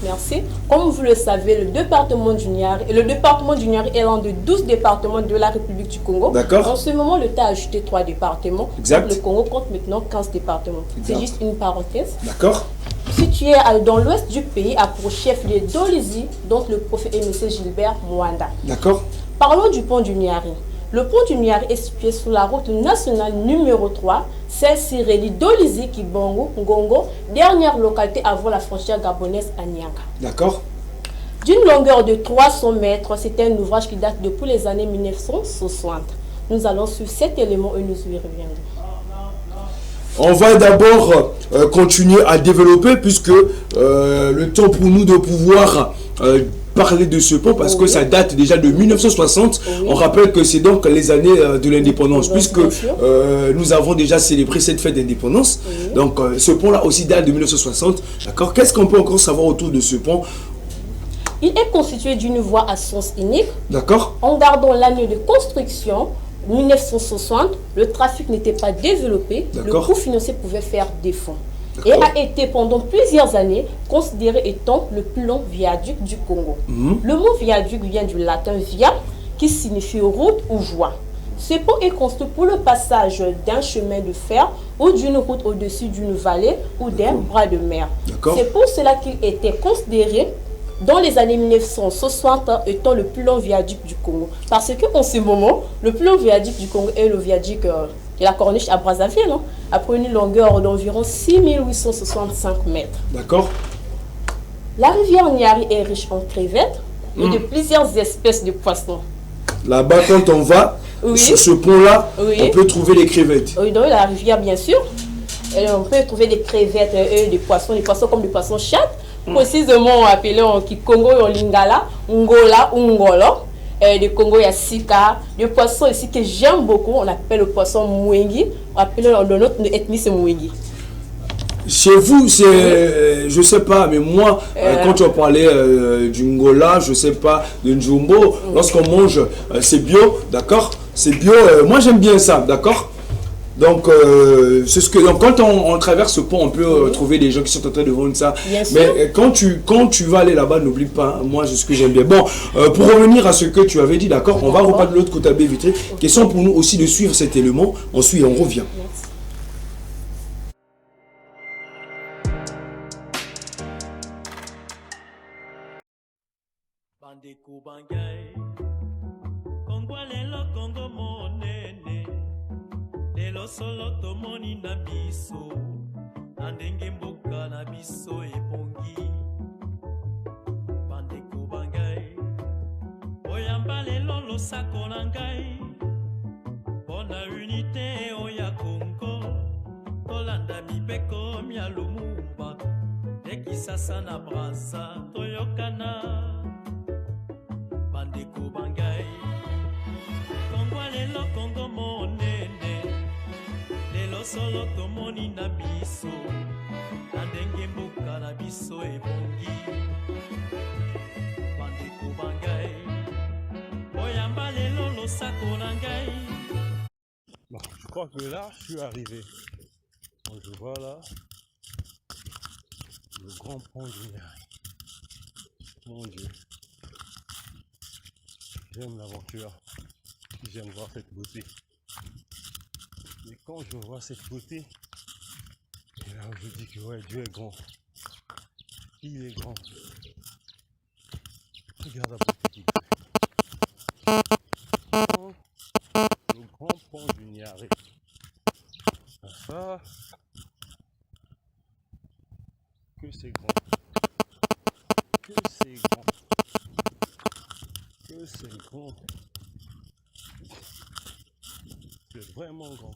Merci. Comme vous le savez, le département du Niari est l'un de 12 départements de la République du Congo. D'accord. En ce moment, l'État a ajouté 3 départements. Exact. Donc, le Congo compte maintenant 15 départements. C'est juste une parenthèse. D'accord. Situé dans l'ouest du pays, a pour chef-lieu Dolizy, dont le prophète M. Gilbert Mwanda. D'accord. Parlons du pont du Niari. Le pont du Niari est situé sur la route nationale numéro 3. Celle-ci relie Dolizy, Kibongo, Ngongo, dernière localité avant la frontière gabonaise à Nyanga. D'accord. D'une longueur de 300 mètres, c'est un ouvrage qui date depuis les années 1960. Nous allons sur cet élément et nous y reviendrons. On va d'abord continuer à développer puisque le temps pour nous de pouvoir parler de ce pont parce que ça date déjà de 1960. On rappelle que c'est donc les années de l'indépendance puisque nous avons déjà célébré cette fête d'indépendance. Donc ce pont-là aussi date de 1960. D'accord. Qu'est-ce qu'on peut encore savoir autour de ce pont? Il est constitué d'une voie à sens unique. D'accord. En gardant l'année de construction, 1960, le trafic n'était pas développé, le coût financier pouvait faire défaut. Et a été pendant plusieurs années considéré étant le plus long viaduc du Congo. Le mot viaduc vient du latin via, qui signifie route ou voie. Ce pont est construit pour le passage d'un chemin de fer ou d'une route au-dessus d'une vallée ou d'un bras de mer. C'est pour cela qu'il était considéré dans les années 1960 étant le plus long viaduc du Congo. Parce qu'en ce moment, le plus long viaduc du Congo est le viaduc de la Corniche à Brazzaville, hein, après une longueur d'environ 6865 mètres. D'accord. La rivière Niari est riche en crevettes et de plusieurs espèces de poissons. Là-bas, quand on va sur ce pont-là, on peut trouver les crevettes. Oui, dans la rivière, bien sûr. Et on peut trouver des crevettes et des poissons comme des poissons chat. Précisément appelé en Kikongo et en Lingala, Ngola ou Ngolo. De Congo, il y a Sika. Le poisson ici que j'aime beaucoup, on appelle le poisson Mwengi. On appelle dans notre ethnie, c'est Mwengi. Chez vous, c'est, je sais pas, mais moi, quand tu as parlé du Ngola, je sais pas, de Njumbo, lorsqu'on mange, c'est bio, d'accord? C'est bio, moi j'aime bien ça, d'accord? Donc, c'est ce que, donc quand on traverse ce pont, on peut trouver des gens qui sont en train de vendre ça. Mais quand tu vas aller là-bas, n'oublie pas, moi, c'est ce que j'aime bien. Bon, pour revenir à ce que tu avais dit, d'accord, on va reparler de l'autre côté à baie vitrée. Question pour nous aussi de suivre cet élément. Ensuite, on revient. Solo tomoni na biso na ndenge mboka na biso ebongi bandeko bangai oyamba lelo losako na ngai mpona unité oya Congo tolanda mibeko mia Lumumba de Kisasa na Brazza toyokana bandeko bangai Congo lelo Congo monene solo tomoni na biso na ndenge mboka na biso ebongi bandeko bangai oyamba lelo losako na ngai. Je crois que là je suis arrivé. Donc, je vois là le grand pont du Niari. Mon Dieu, j'aime l'aventure, j'aime voir cette beauté. Mais quand je vois cette beauté, et là je dis que ouais, Dieu est grand. Il est grand. Regarde la beauté qu'il fait. Le grand pont du Niari. Ça, que c'est grand. Que c'est grand. Que c'est grand. C'est vraiment grand.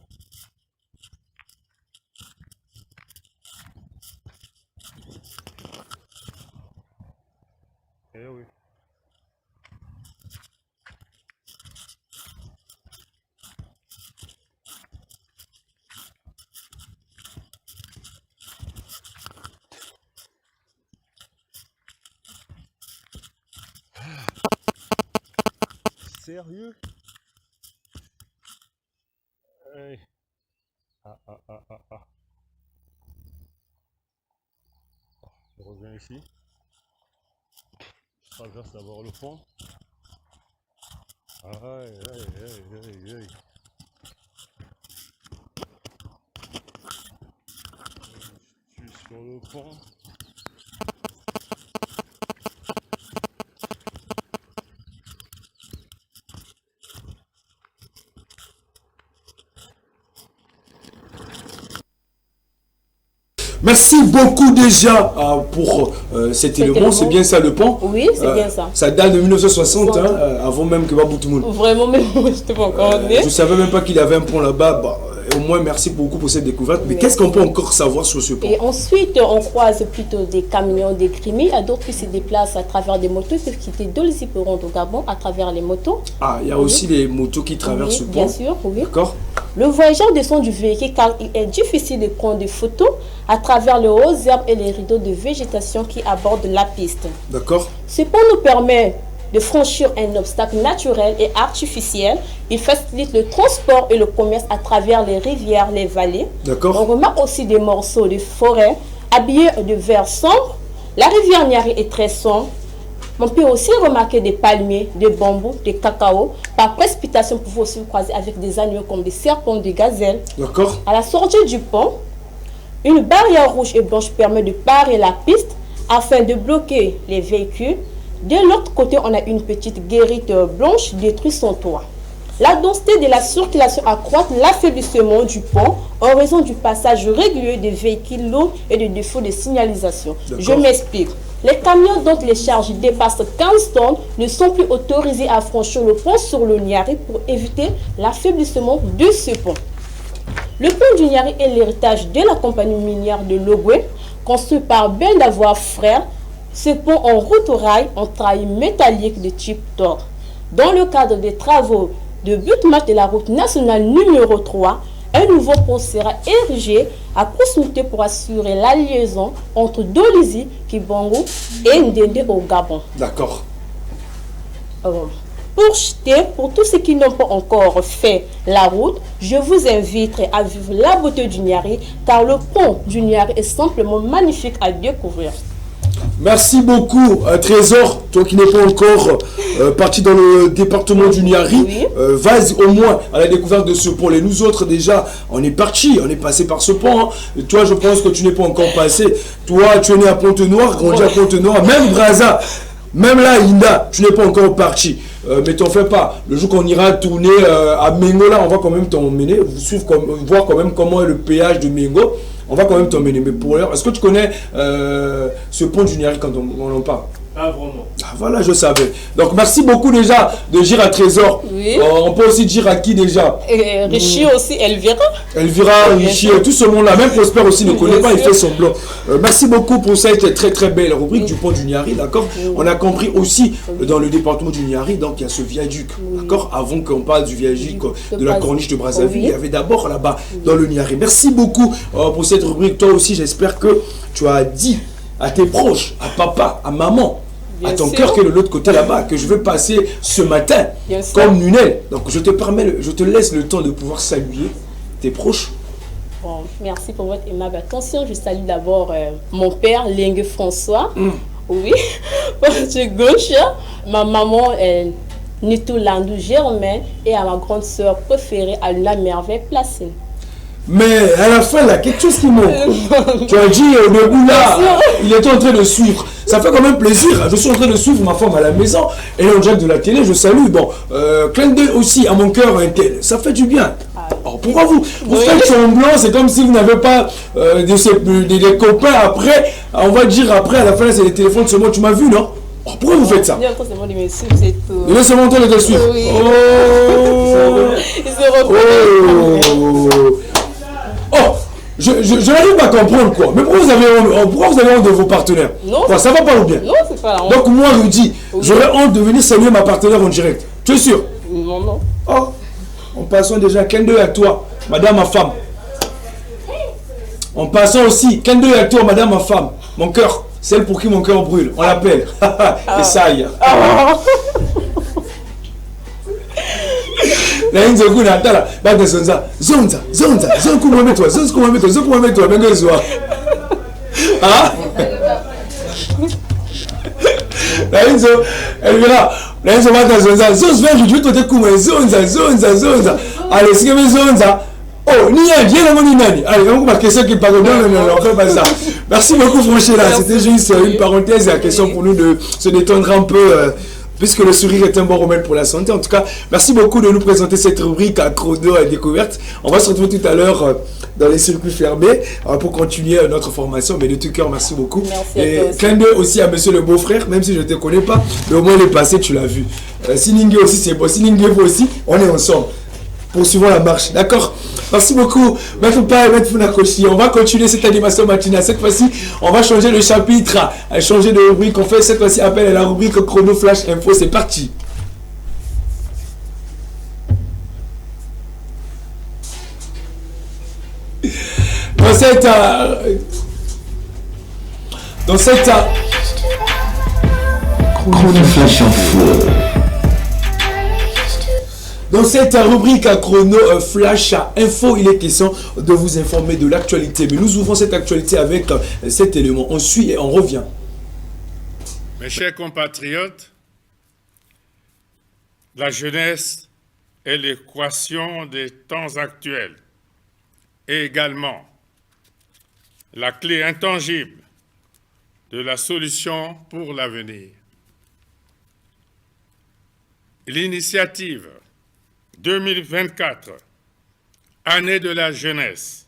Eh oui. Sérieux? Hey. Je reviens ici. Je traverse d'abord le pont. Aïe. Je suis sur le pont. Merci beaucoup déjà pour cet élément. C'est bien ça le pont? Oui, c'est bien ça. Ça date de 1960, hein, avant même que Babou tout le monde. Vraiment, même moi, je n'étais pas encore né. Je ne savais même pas qu'il y avait un pont là-bas. Bah, au moins, merci beaucoup pour cette découverte. Mais qu'est-ce qu'on peut encore savoir sur ce pont? Et ensuite, on croise plutôt des camions, des crimis, à d'autres qui se déplacent à travers des motos. Ils peuvent quitter Dolisie pour rendre au Gabon à travers les motos. Ah, il y a aussi des motos qui traversent ce pont. Bien sûr, oui. D'accord. Le voyageur descend du véhicule car il est difficile de prendre des photos à travers les hautes herbes et les rideaux de végétation qui abordent la piste. D'accord. Ce pont nous permet de franchir un obstacle naturel et artificiel. Il facilite le transport et le commerce à travers les rivières, les vallées. D'accord. On remarque aussi des morceaux de forêt habillés de vert sombre. La rivière Niari est très sombre. On peut aussi remarquer des palmiers, des bambous, des cacao. Par précipitation, vous pouvez aussi vous croiser avec des animaux comme des serpents, des gazelles. D'accord. À la sortie du pont, une barrière rouge et blanche permet de barrer la piste afin de bloquer les véhicules. De l'autre côté, on a une petite guérite blanche qui détruit son toit. La densité de la circulation accroît l'affaiblissement du pont en raison du passage régulier des véhicules lourds et des défauts de signalisation. Je m'explique. Les camions dont les charges dépassent 15 tonnes ne sont plus autorisés à franchir le pont sur le Niari pour éviter l'affaiblissement de ce pont. Le pont du Niari est l'héritage de la compagnie minière de Logwe, construit par Ben Davoire frère. Ce pont en route au rail en trail métallique de type Thor. Dans le cadre des travaux de but-match de la route nationale numéro 3, un nouveau pont sera érigé à proximité pour assurer la liaison entre Dolisie, Kibango et Ndende au Gabon. D'accord. Pour tous ceux qui n'ont pas encore fait la route, je vous inviterai à vivre la beauté du Niari, car le pont du Niari est simplement magnifique à découvrir. Merci beaucoup, Trésor, toi qui n'es pas encore parti dans le département du Niari. Vas au moins à la découverte de ce pont. Et nous autres, déjà, on est parti, on est passé par ce pont. Hein. Et toi, je pense que tu n'es pas encore passé. Toi, tu es né à Pointe-Noire, grandi à Pointe-Noire, même Brazza, même là, Inda, tu n'es pas encore parti. Mais t'en fais pas. Le jour qu'on ira tourner à Mengo, là, on va quand même t'emmener, voir quand même comment est le péage de Mengo. On va quand même t'emmener. Mais pour l'heure, est-ce que tu connais ce pont du Niari quand on en parle? Ah, vraiment. Ah, voilà, je savais. Donc, merci beaucoup déjà de dire à Trésor. Oui. On peut aussi dire à qui déjà? Richie aussi, Elvira. Elvira, Richie, tout ce monde-là. Même Prosper aussi ne connaît pas, il fait semblant. Merci beaucoup pour cette très très belle rubrique du pont du Niari, d'accord? On a compris aussi dans le département du Niari, donc il y a ce viaduc, d'accord? Avant qu'on parle du viaduc de la corniche de Brazzaville, il y avait d'abord là-bas dans le Niari. Merci beaucoup pour cette rubrique. Toi aussi, j'espère que tu as dit à tes proches, à papa, à maman, à ton cœur qui est de l'autre côté là-bas, que je veux passer ce matin comme Nunel. Donc je te laisse le temps de pouvoir saluer tes proches. Bon, merci pour votre aimable attention. Je salue d'abord mon père, Lingue François. Oui, de gauche. Ma maman, Nitou Landou Germain. Et à ma grande sœur préférée, Aluna Merveille Placé. Mais à la fin, là, quelque chose qui manque. Tu as dit au début, là, il était en train de suivre. Ça fait quand même plaisir. Je suis en train de suivre ma femme à la maison. Et en direct de la télé, je salue. Bon, clin d'œil aussi à mon cœur, ça fait du bien. Alors, pourquoi vous faites semblant? C'est comme si vous n'avez pas des copains après. On va dire après, à la fin, c'est les téléphones seulement. Tu m'as vu, non? Oh, pourquoi vous faites ça? Il est seulement en train de te suivre. Oui. Oh. Il se reconnaît. Oh, je n'arrive pas à comprendre quoi. Mais pourquoi vous avez honte de vos partenaires? Non. Quoi, ça va pas ou bien? Non, c'est pas la honte. Donc moi, je dis, j'aurais honte de venir saluer ma partenaire en direct. Tu es sûr? Non, non. Oh, en passant déjà, qu'un à toi, madame ma femme. En passant aussi, qu'un à toi, madame ma femme. Mon cœur, celle pour qui mon cœur brûle. On l'appelle. Et ça y est. La inzo kuna tala ba de zonza zonza kuma metwa bengo zwa ah la inzo Elvira la inzo ba de zonza vers je te kuma zonza allez c'est que zonza oh ni a bien la nani allez on va question qui parle non on fait pas ça. Merci beaucoup Franchela, c'était juste une parenthèse et la question pour nous de se détendre un peu puisque le sourire est un bon remède pour la santé. En tout cas, merci beaucoup de nous présenter cette rubrique à chrono et découverte. On va se retrouver tout à l'heure dans les circuits fermés pour continuer notre formation. Mais de tout cœur, merci beaucoup. Merci et clin d'œil aussi à monsieur le beau-frère, même si je ne te connais pas, mais au moins le passé, tu l'as vu. Siningue aussi, c'est bon. Siningue, vous aussi, on est ensemble. Poursuivons la marche, d'accord? Merci beaucoup, Maître Pa et Maître Funakoshi. On va continuer cette animation matinale. Cette fois-ci, on va changer de chapitre, changer de rubrique. On fait cette fois-ci appel à la rubrique Chrono Flash Info. C'est parti. Dans cette Chrono Flash Info. Dans cette rubrique à chrono flash info, il est question de vous informer de l'actualité. Mais nous ouvrons cette actualité avec cet élément. On suit et on revient. Mes chers compatriotes, la jeunesse est l'équation des temps actuels et également la clé intangible de la solution pour l'avenir. L'initiative 2024, année de la jeunesse,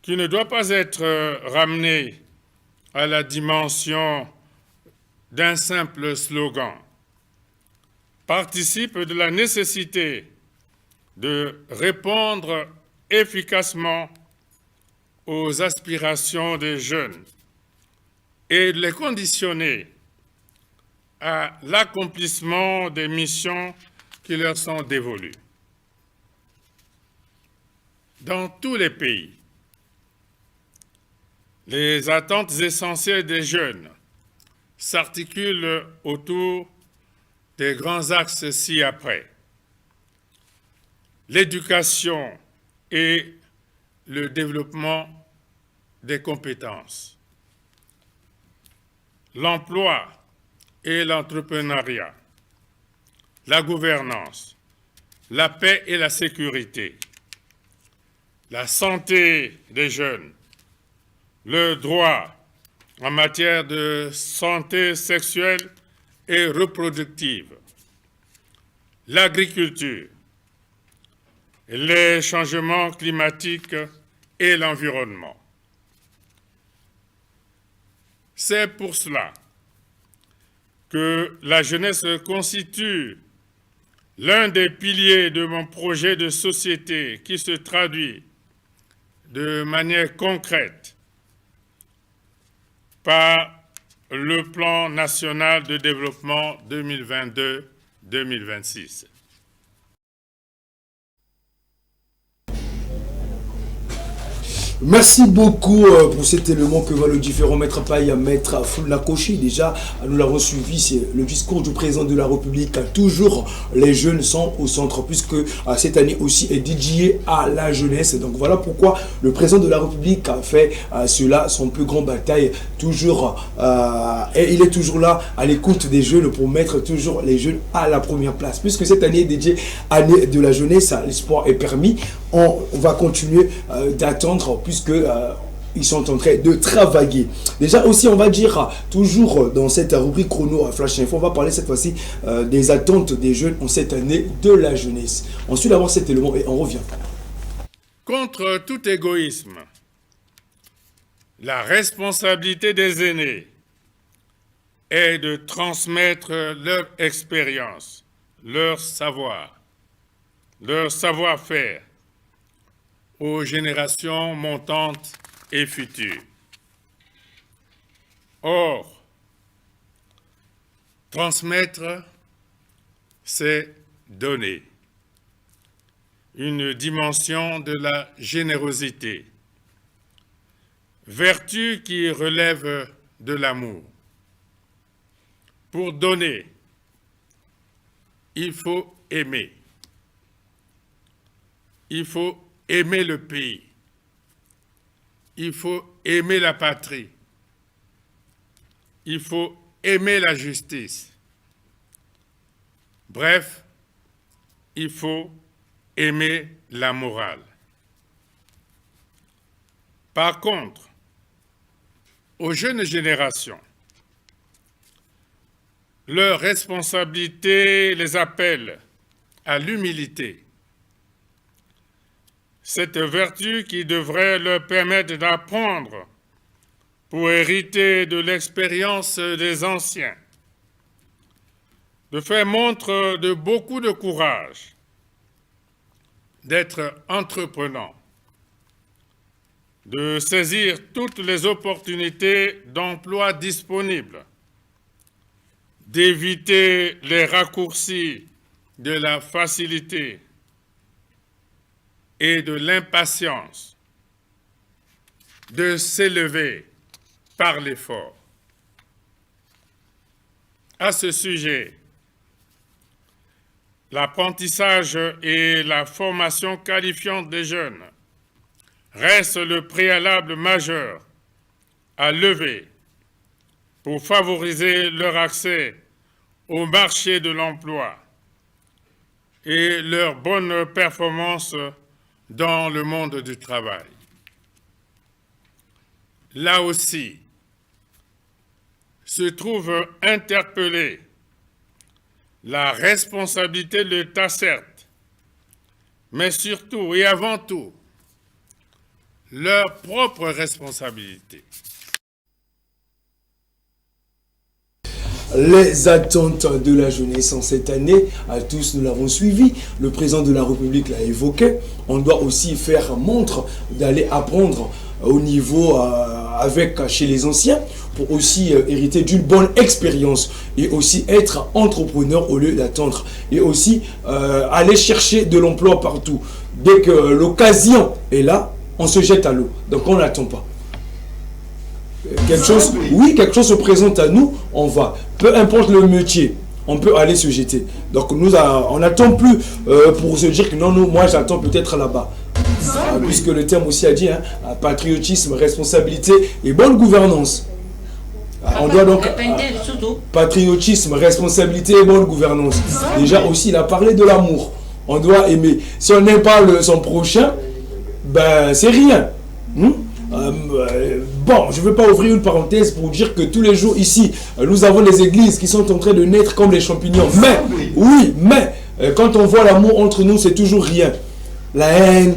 qui ne doit pas être ramenée à la dimension d'un simple slogan, participe de la nécessité de répondre efficacement aux aspirations des jeunes et de les conditionner à l'accomplissement des missions qui leur sont dévolues. Dans tous les pays, les attentes essentielles des jeunes s'articulent autour des grands axes ci-après. L'éducation et le développement des compétences, l'emploi et l'entrepreneuriat, la gouvernance, la paix et la sécurité, la santé des jeunes, le droit en matière de santé sexuelle et reproductive, l'agriculture, les changements climatiques et l'environnement. C'est pour cela que la jeunesse constitue l'un des piliers de mon projet de société qui se traduit de manière concrète par le plan national de développement 2022-2026. Merci beaucoup pour cet élément que va le différent maître Paye à maître Foulakoshi. Déjà, nous l'avons suivi, c'est le discours du président de la République. Toujours les jeunes sont au centre, puisque cette année aussi est dédiée à la jeunesse. Donc voilà pourquoi le président de la République a fait cela, son plus grand bataille. Toujours, et il est toujours là à l'écoute des jeunes pour mettre toujours les jeunes à la première place. Puisque cette année est dédiée à l'année de la jeunesse, l'espoir est permis. On va continuer d'attendre puisque ils sont en train de travailler. Déjà aussi, on va dire, toujours dans cette rubrique chrono Flash Info, on va parler cette fois-ci des attentes des jeunes en cette année de la jeunesse. Ensuite, d'avoir cet élément et on revient. Contre tout égoïsme, la responsabilité des aînés est de transmettre leur expérience, leur savoir-faire aux générations montantes et futures. Or, transmettre, c'est donner. Une dimension de la générosité, vertu qui relève de l'amour. Pour donner, il faut aimer. Il faut aimer le pays. Il faut aimer la patrie. Il faut aimer la justice. Bref, il faut aimer la morale. Par contre, aux jeunes générations, leur responsabilité les appelle à l'humilité. Cette vertu qui devrait leur permettre d'apprendre pour hériter de l'expérience des anciens, de faire montre de beaucoup de courage, d'être entreprenant, de saisir toutes les opportunités d'emploi disponibles, d'éviter les raccourcis de la facilité et de l'impatience, de s'élever par l'effort. À ce sujet, l'apprentissage et la formation qualifiante des jeunes restent le préalable majeur à lever pour favoriser leur accès au marché de l'emploi et leur bonne performance dans le monde du travail. Là aussi, se trouve interpellée la responsabilité de l'État, certes, mais surtout et avant tout, leur propre responsabilité. Les attentes de la jeunesse en cette année, à tous nous l'avons suivi, le président de la République l'a évoqué, on doit aussi faire montre d'aller apprendre au niveau chez les anciens pour aussi hériter d'une bonne expérience et aussi être entrepreneur au lieu d'attendre et aussi aller chercher de l'emploi partout. Dès que l'occasion est là, on se jette à l'eau, donc on n'attend pas. Quelque chose se présente à nous, on va. Peu importe le métier, on peut aller se jeter. Donc on n'attend plus pour se dire que non, moi j'attends peut-être là-bas. Puisque le terme aussi a dit, hein, patriotisme, responsabilité et bonne gouvernance. On doit donc patriotisme, responsabilité et bonne gouvernance. Déjà aussi, il a parlé de l'amour. On doit aimer. Si on n'aime pas son prochain, ben c'est rien. Bon, je ne veux pas ouvrir une parenthèse pour dire que tous les jours ici, nous avons des églises qui sont en train de naître comme les champignons. Mais, oui, mais, quand on voit l'amour entre nous, c'est toujours rien. La haine,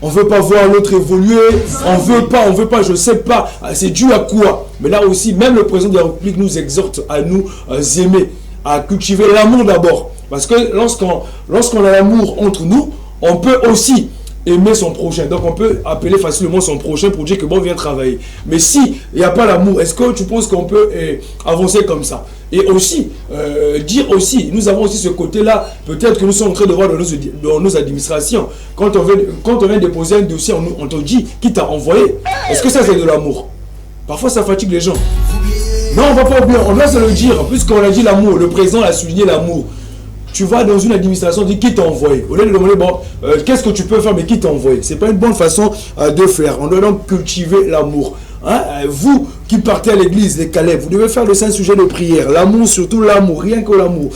on ne veut pas voir l'autre évoluer, on veut pas, je ne sais pas, c'est dû à quoi? Mais là aussi, même le président de la République nous exhorte à nous aimer, à cultiver l'amour d'abord. Parce que lorsqu'on a l'amour entre nous, on peut aussi aimer son prochain. Donc on peut appeler facilement son prochain pour dire que bon, viens travailler. Mais si il n'y a pas l'amour, est-ce que tu penses qu'on peut avancer comme ça? Et aussi, dire aussi, nous avons aussi ce côté-là, peut-être que nous sommes en train de voir dans nos administrations. Quand on vient déposer un dossier, on te dit qui t'a envoyé. Est-ce que ça c'est de l'amour? Parfois ça fatigue les gens. Non, on ne va pas oublier, on doit se le dire, puisqu'on a dit l'amour, le président a souligné l'amour. Tu vas dans une administration, dis qui t'a envoyé. Au lieu de demander, bon, qu'est-ce que tu peux faire, mais qui t'a envoyé? Ce n'est pas une bonne façon de faire. On doit donc cultiver l'amour. Hein? Vous qui partez à l'église, les Caleb, vous devez faire le saint sujet de prière. L'amour, surtout l'amour, rien que l'amour.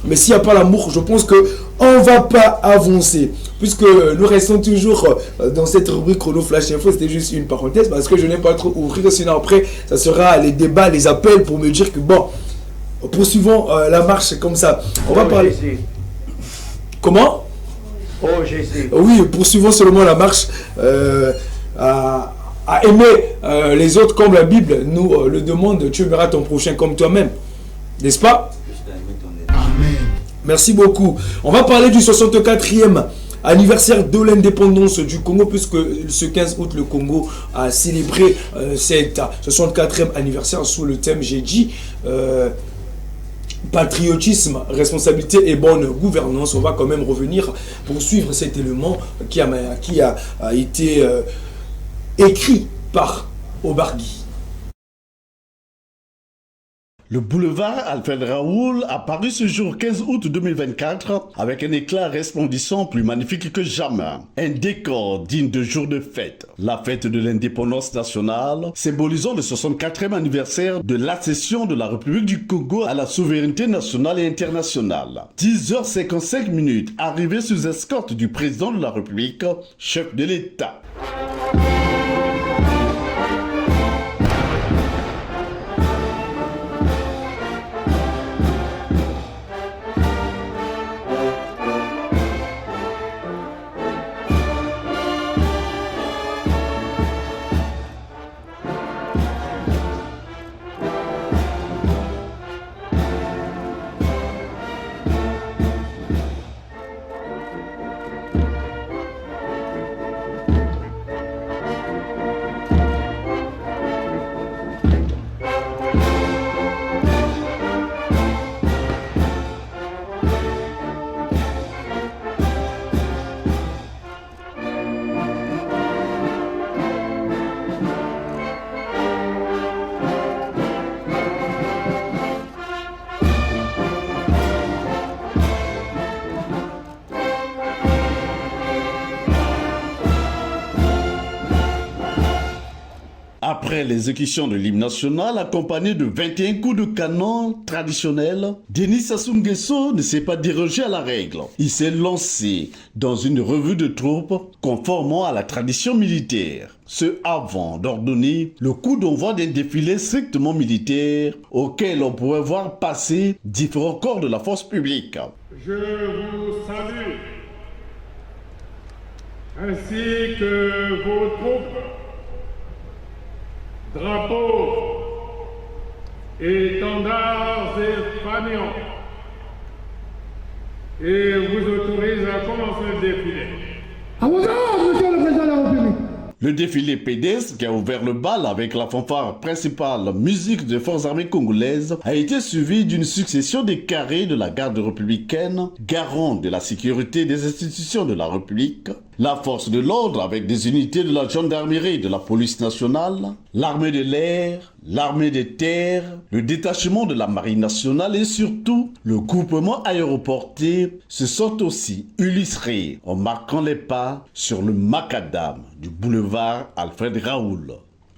Mais s'il n'y a pas l'amour, je pense qu'on ne va pas avancer. Puisque nous restons toujours dans cette rubrique Chrono Flash Info, c'était juste une parenthèse, parce que je n'aime pas trop ouvrir, sinon après, ça sera les débats, les appels pour me dire que bon, poursuivons la marche comme ça. On va parler. Comment? Oui, poursuivons seulement la marche à aimer les autres comme la Bible nous le demande. Tu aimeras ton prochain comme toi-même. N'est-ce pas? Amen. Merci beaucoup. On va parler du 64e anniversaire de l'indépendance du Congo, puisque ce 15 août, le Congo a célébré cet 64e anniversaire sous le thème, j'ai dit, patriotisme, responsabilité et bonne gouvernance. On va quand même revenir pour suivre cet élément qui a été écrit par Obargui. Le boulevard Alfred Raoul a paru ce jour 15 août 2024 avec un éclat resplendissant plus magnifique que jamais. Un décor digne de jour de fête. La fête de l'indépendance nationale, symbolisant le 64e anniversaire de l'accession de la République du Congo à la souveraineté nationale et internationale. 10h55, arrivée sous escorte du président de la République, chef de l'État. Après l'exécution de l'hymne national accompagné de 21 coups de canon traditionnels, Denis Sassou Nguesso ne s'est pas dérogé à la règle. Il s'est lancé dans une revue de troupes conformément à la tradition militaire. Ce avant d'ordonner le coup d'envoi d'un défilé strictement militaire auquel on pourrait voir passer différents corps de la force publique. Je vous salue, ainsi que vos troupes, drapeaux, étendards et fanions, et vous autorise à commencer le défilé. À vos ordres, monsieur le président de la République. Le défilé pédestre, qui a ouvert le bal avec la fanfare principale musique des forces armées congolaises, a été suivi d'une succession de carrés de la garde républicaine, garant de la sécurité des institutions de la République, la force de l'ordre avec des unités de la gendarmerie et de la police nationale, l'armée de l'air, l'armée des terres, le détachement de la marine nationale et surtout le groupement aéroporté se sont aussi illustrés en marquant les pas sur le macadam du boulevard Alfred Raoul.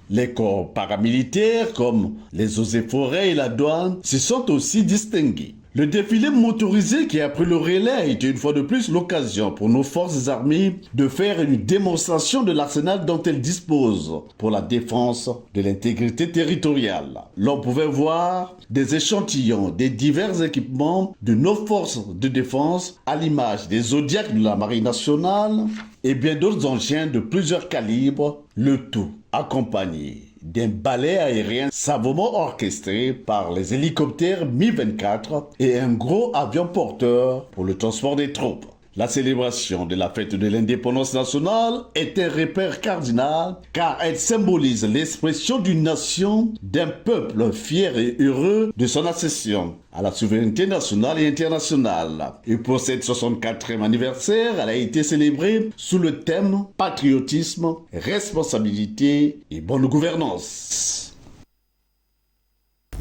Les corps paramilitaires comme les eaux et forêts et la douane se sont aussi distingués. Le défilé motorisé qui a pris le relais a été une fois de plus l'occasion pour nos forces armées de faire une démonstration de l'arsenal dont elles disposent pour la défense de l'intégrité territoriale. L'on pouvait voir des échantillons des divers équipements de nos forces de défense à l'image des Zodiacs de la Marine nationale et bien d'autres engins de plusieurs calibres, le tout accompagné d'un ballet aérien savamment orchestré par les hélicoptères Mi-24 et un gros avion porteur pour le transport des troupes. La célébration de la fête de l'indépendance nationale est un repère cardinal car elle symbolise l'expression d'une nation, d'un peuple fier et heureux de son accession à la souveraineté nationale et internationale. Et pour cette 64e anniversaire, elle a été célébrée sous le thème patriotisme, responsabilité et bonne gouvernance.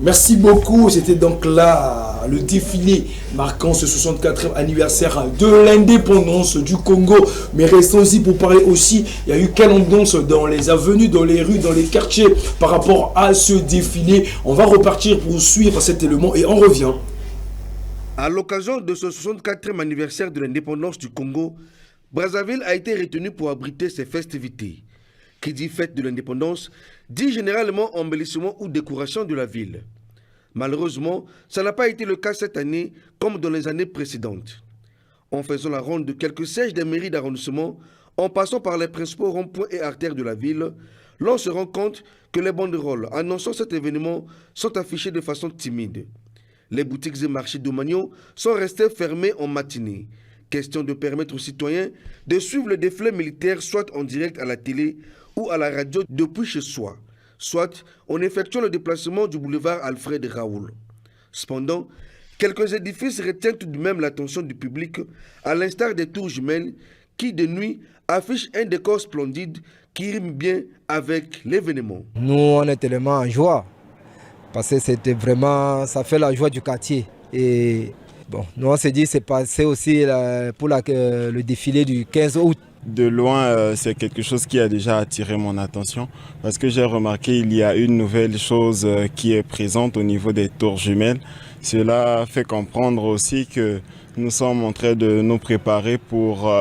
Merci beaucoup, c'était donc là le défilé marquant ce 64e anniversaire de l'indépendance du Congo. Mais restons aussi pour parler aussi, il y a eu quelle ambiance dans les avenues, dans les rues, dans les quartiers par rapport à ce défilé. On va repartir pour suivre cet élément et on revient. À l'occasion de ce 64e anniversaire de l'indépendance du Congo, Brazzaville a été retenu pour abriter ces festivités. Qui dit fête de l'indépendance, dit généralement embellissement ou décoration de la ville. Malheureusement, ça n'a pas été le cas cette année comme dans les années précédentes. En faisant la ronde de quelques sièges des mairies d'arrondissement, en passant par les principaux ronds-points et artères de la ville, l'on se rend compte que les banderoles annonçant cet événement sont affichées de façon timide. Les boutiques et marchés domaniaux sont restés fermés en matinée. Question de permettre aux citoyens de suivre le défilé militaire soit en direct à la télé ou à la radio depuis chez soi, soit en effectuant le déplacement du boulevard Alfred Raoul. Cependant, quelques édifices retiennent tout de même l'attention du public, à l'instar des tours jumelles qui, de nuit, affichent un décor splendide qui rime bien avec l'événement. Nous, on est tellement en joie, parce que c'était vraiment, ça fait la joie du quartier. Et bon, nous, on s'est dit, c'est passé aussi pour le défilé du 15 août. De loin, c'est quelque chose qui a déjà attiré mon attention parce que j'ai remarqué qu'il y a une nouvelle chose qui est présente au niveau des tours jumelles. Cela fait comprendre aussi que nous sommes en train de nous préparer pour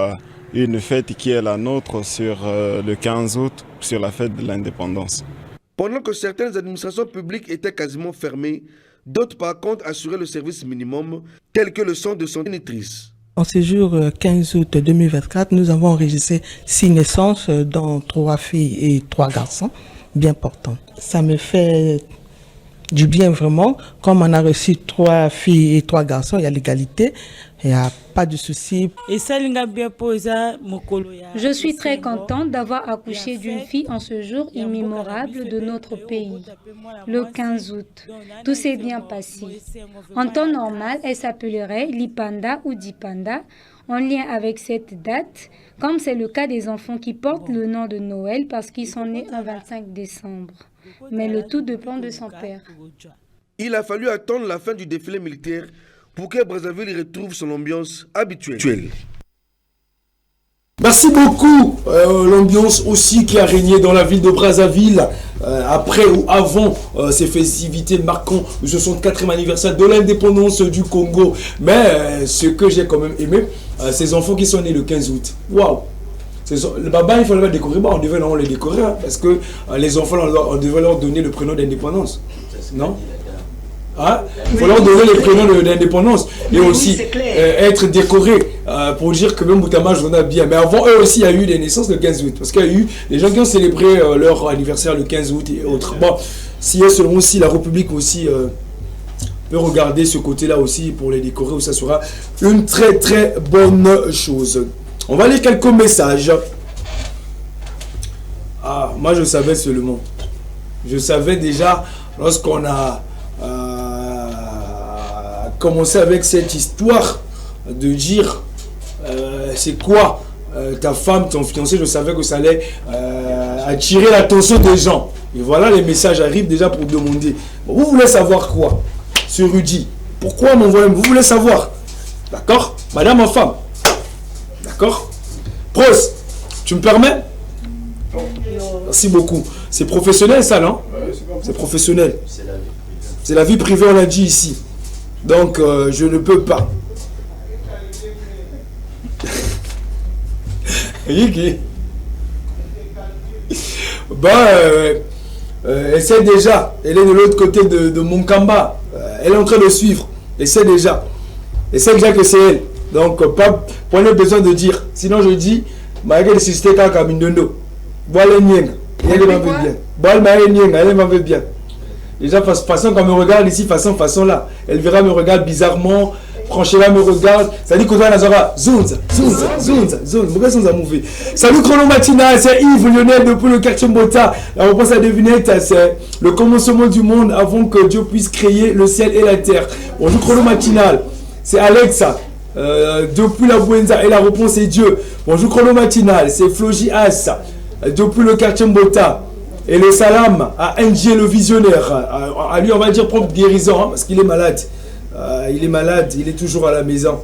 une fête qui est la nôtre sur le 15 août, sur la fête de l'indépendance. Pendant que certaines administrations publiques étaient quasiment fermées, d'autres par contre assuraient le service minimum, tel que le centre de santé nutrice. En ce jour 15 août 2024, nous avons enregistré 6 naissances, dont 3 filles et 3 garçons, bien portants. Ça me fait du bien vraiment. Comme on a reçu 3 filles et 3 garçons, il y a l'égalité, il n'y a pas de souci. Je suis très contente d'avoir accouché d'une fille en ce jour immémorable de notre pays, le 15 août. Tout s'est bien passé. En temps normal, elle s'appellerait Lipanda ou Dipanda, en lien avec cette date, comme c'est le cas des enfants qui portent le nom de Noël parce qu'ils sont nés un 25 décembre. Mais le tout dépend de son père. Il a fallu attendre la fin du défilé militaire pour que Brazzaville retrouve son ambiance habituelle. Merci beaucoup. L'ambiance aussi qui a régné dans la ville de Brazzaville après ou avant ces festivités marquant le 64e anniversaire de l'indépendance du Congo. Mais ce que j'ai quand même aimé, ces enfants qui sont nés le 15 août. Waouh! Le baba, il fallait les décorer. On devait les décorer hein, parce que les enfants, on devait leur donner le prénom d'indépendance. Non? Hein? Il faut leur donner les prénoms d'indépendance et aussi être décorés pour dire que même Boutama j'en a bien. Mais avant eux aussi, il y a eu des naissances le 15 août parce qu'il y a eu des gens qui ont célébré leur anniversaire le 15 août et autres. Bon, si selon aussi la République aussi peut regarder ce côté-là aussi pour les décorer, où ça sera une très très bonne chose. On va lire quelques messages. Ah, moi je savais seulement. Je savais déjà lorsqu'on a commencé avec cette histoire de dire c'est quoi ta femme, ton fiancé, je savais que ça allait attirer l'attention des gens. Et voilà, les messages arrivent déjà pour demander. Bon, vous voulez savoir quoi sur Rudy? Pourquoi m'envoyer? Vous voulez savoir? D'accord? Madame en femme. D'accord? Prost, tu me permets? Merci beaucoup. C'est professionnel ça, non? C'est professionnel. C'est la vie privée, on l'a dit ici. Donc, je ne peux pas. Elle sait déjà. Elle est de l'autre côté de Monkamba. Elle est en train de suivre. Elle sait déjà. Elle sait déjà que c'est elle. Donc, pas besoin de dire. Sinon, je dis, malgré le système à Mindondo. Voilà, elle va bien. Elle va bien. Déjà, façon quand me regarde ici, façon là. Elle verra me regarde bizarrement. Franchement, me regarde. Ça dit qu'on va Nazara. Zounza. Salut Chrono Matinal, c'est Yves Lionel depuis le quartier Mbota. La réponse à devinette, c'est le commencement du monde avant que Dieu puisse créer le ciel et la terre. Bonjour Chrono Matinal, c'est Alexa. Depuis la Buenza et la réponse est Dieu. Bonjour Chrono Matinal, c'est Floji As. Depuis le quartier Mbota. Et le salam à NG le visionnaire. À lui, on va dire propre guérison, hein, parce qu'il est malade. Il est malade, il est toujours à la maison.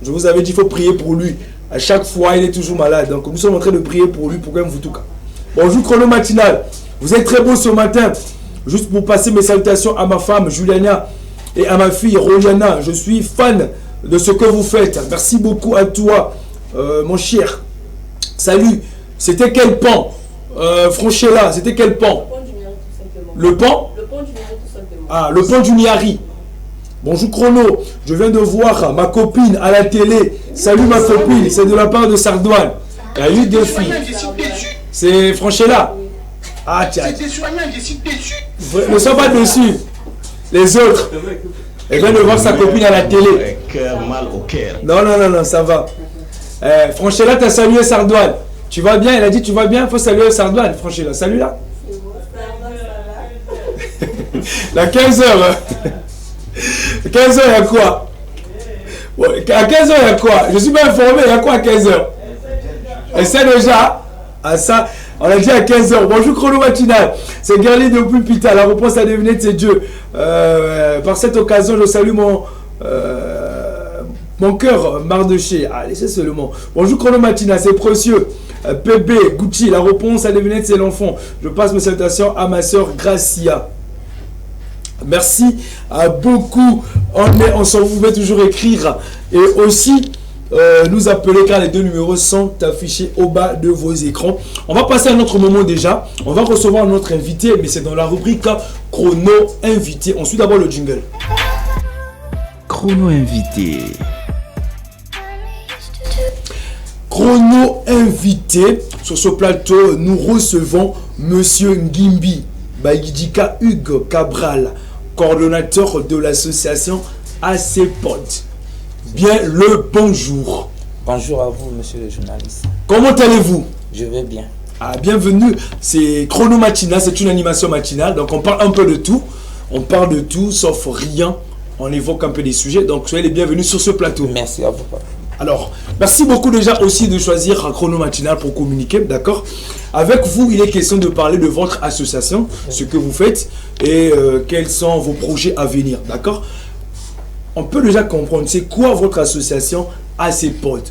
Je vous avais dit, il faut prier pour lui. À chaque fois, il est toujours malade. Donc, nous sommes en train de prier pour lui, pour quand même vous tout cas. Bonjour Chrono Matinal. Vous êtes très beau ce matin. Juste pour passer mes salutations à ma femme Juliana et à ma fille Roliana. Je suis fan de ce que vous faites. Merci beaucoup à toi, mon cher. Salut. C'était quel pan? Franchella, c'était quel pan? Le pan? Le pont du Niari, tout simplement. Ah, le pont du Niari. Bonjour Chrono, je viens de voir ma copine à la télé. Salut ma copine, c'est de la part de Sardoine. Il y a eu deux filles. C'est Franchella. Ah tiens. Ne sois pas dessus. Les autres. Elle vient de voir sa copine à la télé. Non, ça va. Franchella, t'as salué Sardoine. Tu vas bien? Elle a dit tu vas bien? Il faut saluer Sardoine, Franchella. Salut là. La 15h. 15h, il y a quoi? À 15h, il y a quoi? Je suis pas informé, il y a quoi à 15h? Elle sait déjà. À ça, on a dit à 15h. Bonjour Chrono Matinal. C'est Gerli depuis Pita. La réponse à devinette, c'est Dieu. Par cette occasion, je salue mon cœur Mardoché. Allez, c'est seulement. Bonjour Chrono Matinal, c'est précieux. PB, Gucci, la réponse à devinette, c'est l'enfant. Je passe mes salutations à ma soeur Gracia. Merci à beaucoup. On est ensemble, vous pouvez toujours écrire et aussi nous appeler car les deux numéros sont affichés au bas de vos écrans. On va passer à un autre moment déjà. On va recevoir notre invité, mais c'est dans la rubrique Chrono Invité. Ensuite, d'abord le jingle. Chrono Invité. Chrono Invité. Sur ce plateau, nous recevons Monsieur Ngimbi Baïdika Hugues Cabral, coordonnateur de l'association ACPOD. Bien le bonjour. Bonjour à vous, monsieur le journaliste. Comment allez-vous? Je vais bien. Ah, bienvenue. C'est Chrono Matinal, c'est une animation matinale. Donc on parle un peu de tout. On parle de tout, sauf rien. On évoque un peu des sujets. Donc soyez les bienvenus sur ce plateau. Merci à vous. Alors, merci beaucoup déjà aussi de choisir un Chrono Matinal pour communiquer, d'accord? Avec vous, il est question de parler de votre association, ce que vous faites et quels sont vos projets à venir, d'accord? On peut déjà comprendre, c'est quoi votre association ACPOD?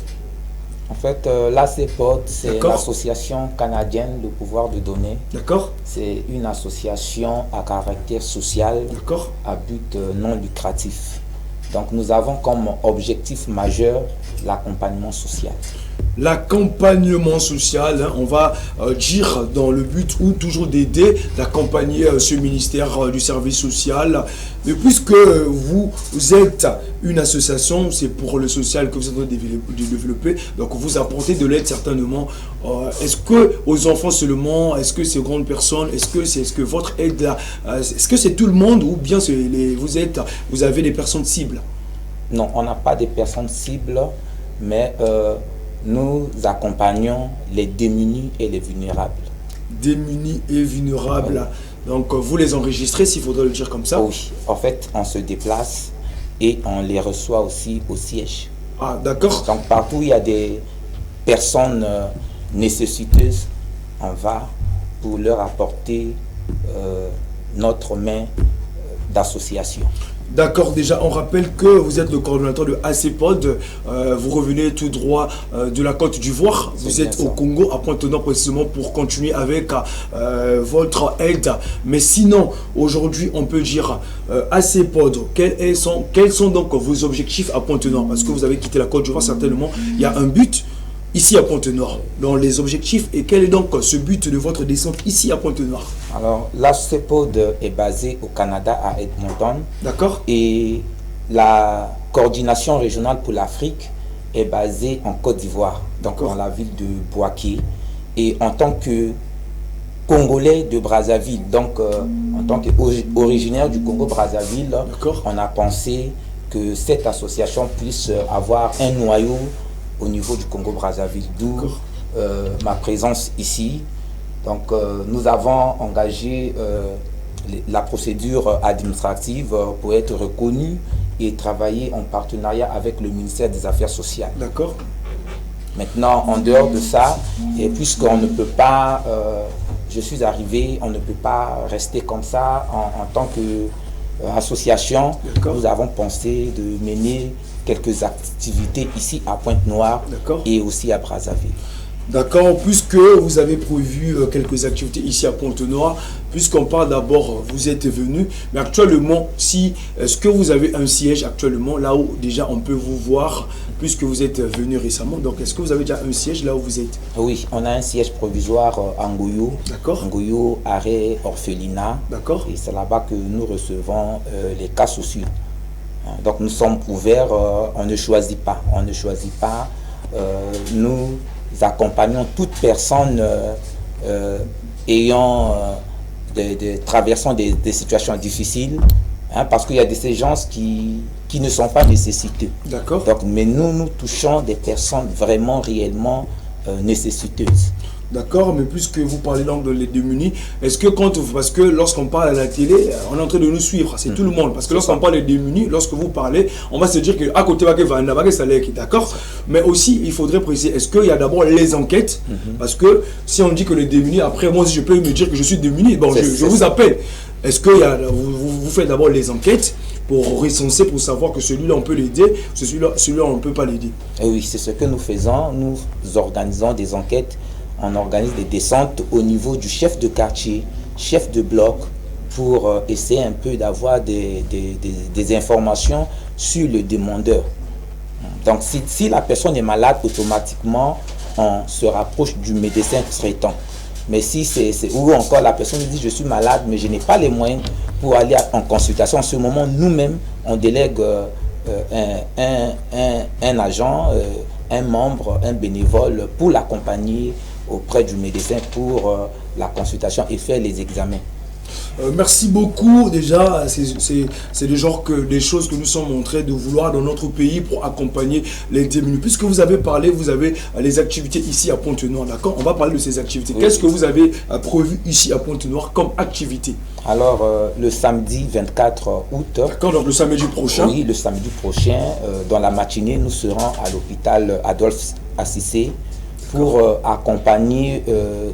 En fait, l'ACPOD, c'est l'Association canadienne de pouvoir de données. D'accord. C'est une association à caractère social, à but non lucratif. Donc nous avons comme objectif majeur l'accompagnement social. L'accompagnement social, hein, on va dire dans le but ou toujours d'aider, d'accompagner ce ministère du service social. Mais puisque vous êtes une association, c'est pour le social que vous êtes en train de développer, donc vous apportez de l'aide certainement. Est-ce que aux enfants seulement, est-ce que c'est aux grandes personnes, est-ce que votre aide là, est-ce que c'est tout le monde ou bien vous avez des personnes cibles? Non, on n'a pas de personnes cibles, mais nous accompagnons les démunis et les vulnérables. Démunis et vulnérables. Donc vous les enregistrez, s'il faudrait le dire comme ça? Oui, en fait on se déplace et on les reçoit aussi au siège. Ah, d'accord. Donc partout où il y a des personnes nécessiteuses, on va pour leur apporter notre main d'association. D'accord, déjà on rappelle que vous êtes le coordonnateur de ACPOD, vous revenez tout droit de la Côte d'Ivoire, vous êtes au Congo, à Pointe-Noire précisément pour continuer avec votre aide. Mais sinon, aujourd'hui on peut dire ACPOD, quels sont donc vos objectifs à Pointe-Noire? Parce que vous avez quitté la Côte d'Ivoire certainement, il y a un but ici à Pointe-Noire, dans les objectifs, et quel est donc ce but de votre descente ici à Pointe-Noire? Alors, l'ACPOD est basée au Canada, à Edmonton. D'accord. Et la coordination régionale pour l'Afrique est basée en Côte d'Ivoire, donc dans la ville de Bouaké. Et en tant que Congolais de Brazzaville, donc en tant qu'originaire du Congo-Brazzaville, on a pensé que cette association puisse avoir un noyau au niveau du Congo-Brazzaville, d'où ma présence ici. Donc nous avons engagé la procédure administrative pour être reconnu et travailler en partenariat avec le ministère des Affaires sociales. D'accord. Maintenant, en dehors de ça, et puisqu'on ne peut pas, je suis arrivé, on ne peut pas rester comme ça en tant qu'association. Nous avons pensé de mener quelques activités ici à Pointe-Noire et aussi à Brazzaville. D'accord, puisque vous avez prévu quelques activités ici à Pointe-Noire, puisqu'on parle d'abord, vous êtes venu, mais actuellement, est-ce que vous avez un siège actuellement, là où déjà on peut vous voir, puisque vous êtes venu récemment, donc est-ce que vous avez déjà un siège là où vous êtes? Oui, on a un siège provisoire à Ngoyo. D'accord. Ngoyo, arrêt orphelinat. D'accord. Et c'est là-bas que nous recevons les cas sociaux. Donc nous sommes ouverts, on ne choisit pas, nous accompagnons toute personne traversant des situations difficiles, parce qu'il y a de ces gens qui ne sont pas nécessiteux. D'accord. Donc, mais nous touchons des personnes vraiment, réellement nécessiteuses. D'accord, mais puisque vous parlez donc de les démunis, est-ce que parce que lorsqu'on parle à la télé, on est en train de nous suivre, c'est tout le monde, parce que lorsqu'on parle des démunis, lorsque vous parlez, on va se dire qu'à côté, d'accord, mais aussi, il faudrait préciser, est-ce qu'il y a d'abord les enquêtes, parce que si on dit que les démunis, après moi, si je peux me dire que je suis démuni, bon, je vous appelle, est-ce que vous faites d'abord les enquêtes pour recenser, pour savoir que celui-là on peut l'aider, celui-là on ne peut pas l'aider? Oui, c'est ce que nous faisons, nous organisons des enquêtes. On organise des descentes au niveau du chef de quartier, chef de bloc, pour essayer un peu d'avoir des informations sur le demandeur. Donc si la personne est malade, automatiquement, on se rapproche du médecin traitant. Mais si ou encore la personne dit je suis malade, mais je n'ai pas les moyens pour aller en consultation, en ce moment, nous-mêmes, on délègue un agent, un membre, un bénévole pour l'accompagner auprès du médecin pour la consultation et faire les examens. Merci beaucoup. Déjà, c'est des choses que nous sommes en train de vouloir dans notre pays pour accompagner les démunis. Puisque vous avez parlé, vous avez les activités ici à Pointe-Noire, d'accord? On va parler de ces activités. Oui. Qu'est-ce que vous avez prévu ici à Pointe-Noire comme activité? Alors, le samedi 24 août... D'accord, donc le samedi prochain? Oui, le samedi prochain, dans la matinée, nous serons à l'hôpital Adolphe Assissé pour accompagner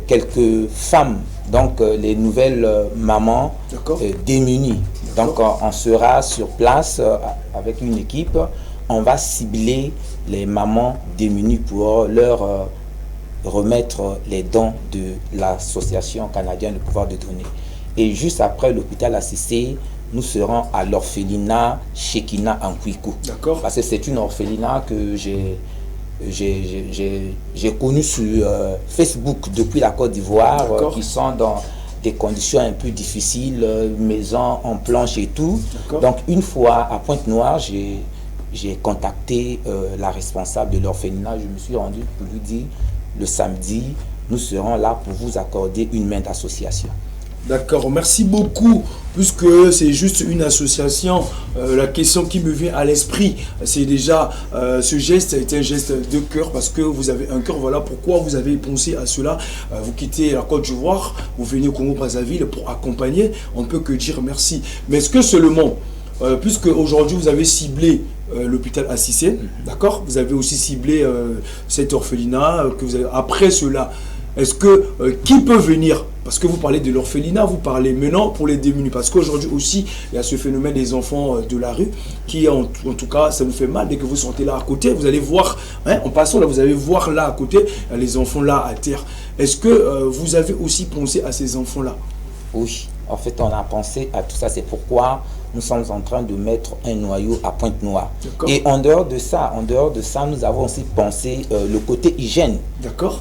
quelques femmes, donc les nouvelles mamans démunies. Donc on sera sur place avec une équipe, on va cibler les mamans démunies pour leur remettre les dons de l'association canadienne de pouvoir de donner. Et juste après l'hôpital Assissé, nous serons à l'orphelinat Shekina en Kouikou. D'accord. Parce que c'est une orphelinat que j'ai connu sur Facebook depuis la Côte d'Ivoire, qui sont dans des conditions un peu difficiles, maison en planche et tout. Donc une fois à Pointe-Noire, j'ai contacté la responsable de l'orphelinat, je me suis rendu pour lui dire le samedi, nous serons là pour vous accorder une main d'association. D'accord, merci beaucoup. Puisque c'est juste une association, la question qui me vient à l'esprit, c'est déjà ce geste est un geste de cœur parce que vous avez un cœur. Voilà pourquoi vous avez pensé à cela. Vous quittez la Côte d'Ivoire, vous venez au Congo-Brazzaville pour accompagner. On ne peut que dire merci. Mais est-ce que seulement, puisque aujourd'hui vous avez ciblé l'hôpital Assissé, d'accord, vous avez aussi ciblé cet orphelinat que vous avez, après cela, est-ce que qui peut venir parce que vous parlez de l'orphelinat, vous parlez maintenant pour les démunis, parce qu'aujourd'hui aussi, il y a ce phénomène des enfants de la rue, qui en tout cas, ça nous fait mal dès que vous sortez là à côté, vous allez voir, hein, en passant là, vous allez voir là à côté, les enfants là à terre. Est-ce que vous avez aussi pensé à ces enfants-là? Oui, en fait, on a pensé à tout ça, c'est pourquoi nous sommes en train de mettre un noyau à Pointe-Noire. Et en dehors de ça, nous avons aussi pensé le côté hygiène.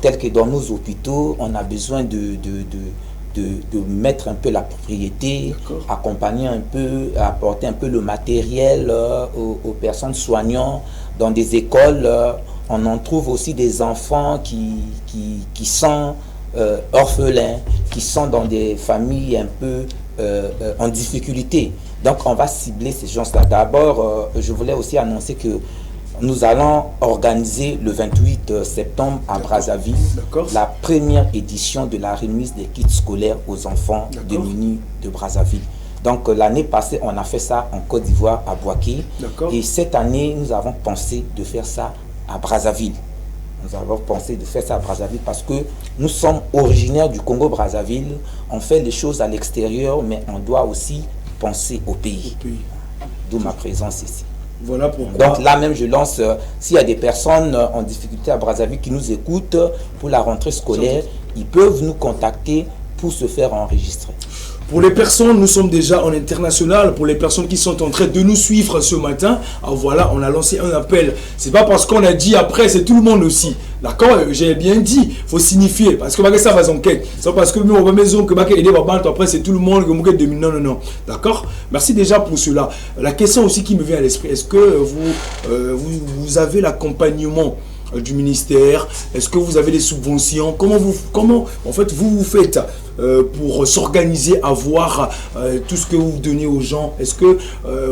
Tel que dans nos hôpitaux, on a besoin de mettre un peu la propriété, accompagner un peu, apporter un peu le matériel aux personnes soignantes. Dans des écoles, on en trouve aussi des enfants qui sont orphelins, qui sont dans des familles un peu en difficulté. Donc on va cibler ces gens-là. D'abord, je voulais aussi annoncer que nous allons organiser le 28 septembre à Brazzaville la première édition de la remise des kits scolaires aux enfants démunis de Brazzaville. Donc l'année passée, on a fait ça en Côte d'Ivoire, à Boaké. Et cette année, nous avons pensé de faire ça à Brazzaville. Nous avons pensé de faire ça à Brazzaville parce que nous sommes originaires du Congo-Brazzaville. On fait les choses à l'extérieur, mais on doit aussi penser au pays. D'où ma présence ici. Voilà pourquoi. Donc là même, je lance, s'il y a des personnes en difficulté à Brazzaville qui nous écoutent pour la rentrée scolaire, ils peuvent nous contacter pour se faire enregistrer. Pour les personnes, nous sommes déjà en international. Pour les personnes qui sont en train de nous suivre ce matin, voilà, on a lancé un appel. C'est pas parce qu'on a dit après, c'est tout le monde aussi. D'accord? J'ai bien dit, il faut signifier. Parce que ça va s'enquête. C'est pas parce que nous, on va maison, que aider après, c'est tout le monde, que non, non, non. D'accord? Merci déjà pour cela. La question aussi qui me vient à l'esprit, est-ce que vous avez l'accompagnement du ministère? Est-ce que vous avez des subventions? Comment en fait vous faites pour s'organiser, avoir tout ce que vous donnez aux gens? Est-ce que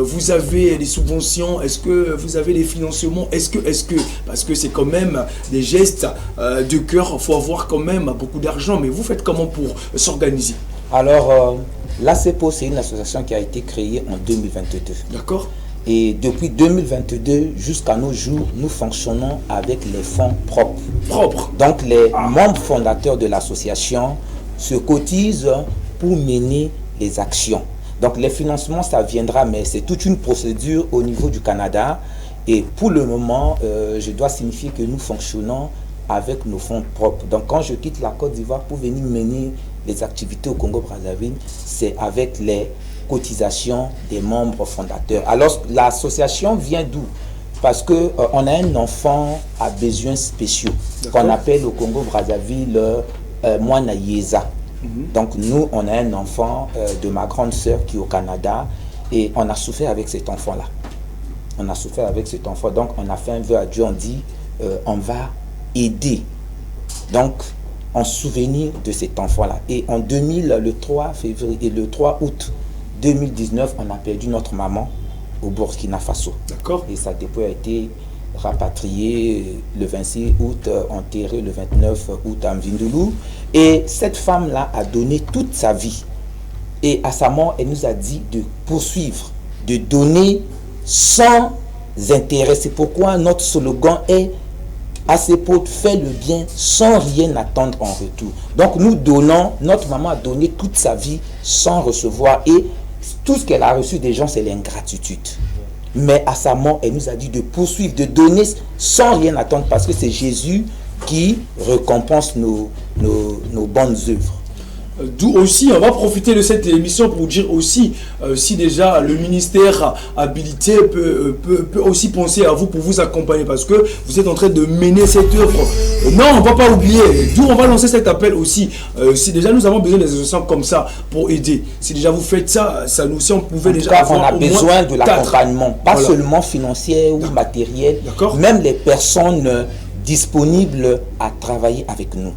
vous avez des subventions? Est-ce que vous avez des financements? Est-ce que parce que c'est quand même des gestes de cœur, il faut avoir quand même beaucoup d'argent, mais vous faites comment pour s'organiser? Alors l'ACEPO, c'est une association qui a été créée en 2022. D'accord. Et depuis 2022 jusqu'à nos jours, nous fonctionnons avec les fonds propres. Donc les membres fondateurs de l'association se cotisent pour mener les actions. Donc les financements, ça viendra, mais c'est toute une procédure au niveau du Canada. Et pour le moment, je dois signifier que nous fonctionnons avec nos fonds propres. Donc quand je quitte la Côte d'Ivoire pour venir mener les activités au Congo-Brazzaville, c'est avec les cotisation des membres fondateurs. Alors l'association vient d'où? Parce que on a un enfant à besoins spéciaux qu'on appelle au Congo-Brazzaville Mwana Yeza. Donc nous, on a un enfant de ma grande sœur qui est au Canada et on a souffert avec cet enfant-là. On a souffert avec cet enfant, donc on a fait un vœu à Dieu, on dit on va aider. Donc en souvenir de cet enfant-là. Et en 2000, le 3 février et le 3 août 2019, on a perdu notre maman au Burkina Faso. D'accord. Et sa dépouille a été rapatriée le 26 août, enterrée le 29 août à Mvindoulou. Et cette femme-là a donné toute sa vie. Et à sa mort, elle nous a dit de poursuivre, de donner sans intérêt. C'est pourquoi notre slogan est ACEPO fait le bien sans rien attendre en retour. Donc nous donnons, notre maman a donné toute sa vie sans recevoir, et tout ce qu'elle a reçu des gens, c'est l'ingratitude. Mais à sa mort, elle nous a dit de poursuivre, de donner sans rien attendre, parce que c'est Jésus qui récompense nos bonnes œuvres. D'où aussi, on va profiter de cette émission pour dire aussi, si déjà le ministère habilité peut aussi penser à vous pour vous accompagner, parce que vous êtes en train de mener cette œuvre. Non, on ne va pas oublier, d'où on va lancer cet appel aussi. Si déjà nous avons besoin des associations comme ça pour aider, si déjà vous faites ça, nous, si on pouvait déjà avoir on a besoin de l'accompagnement, pas seulement financier ou matériel, même les personnes disponibles à travailler avec nous.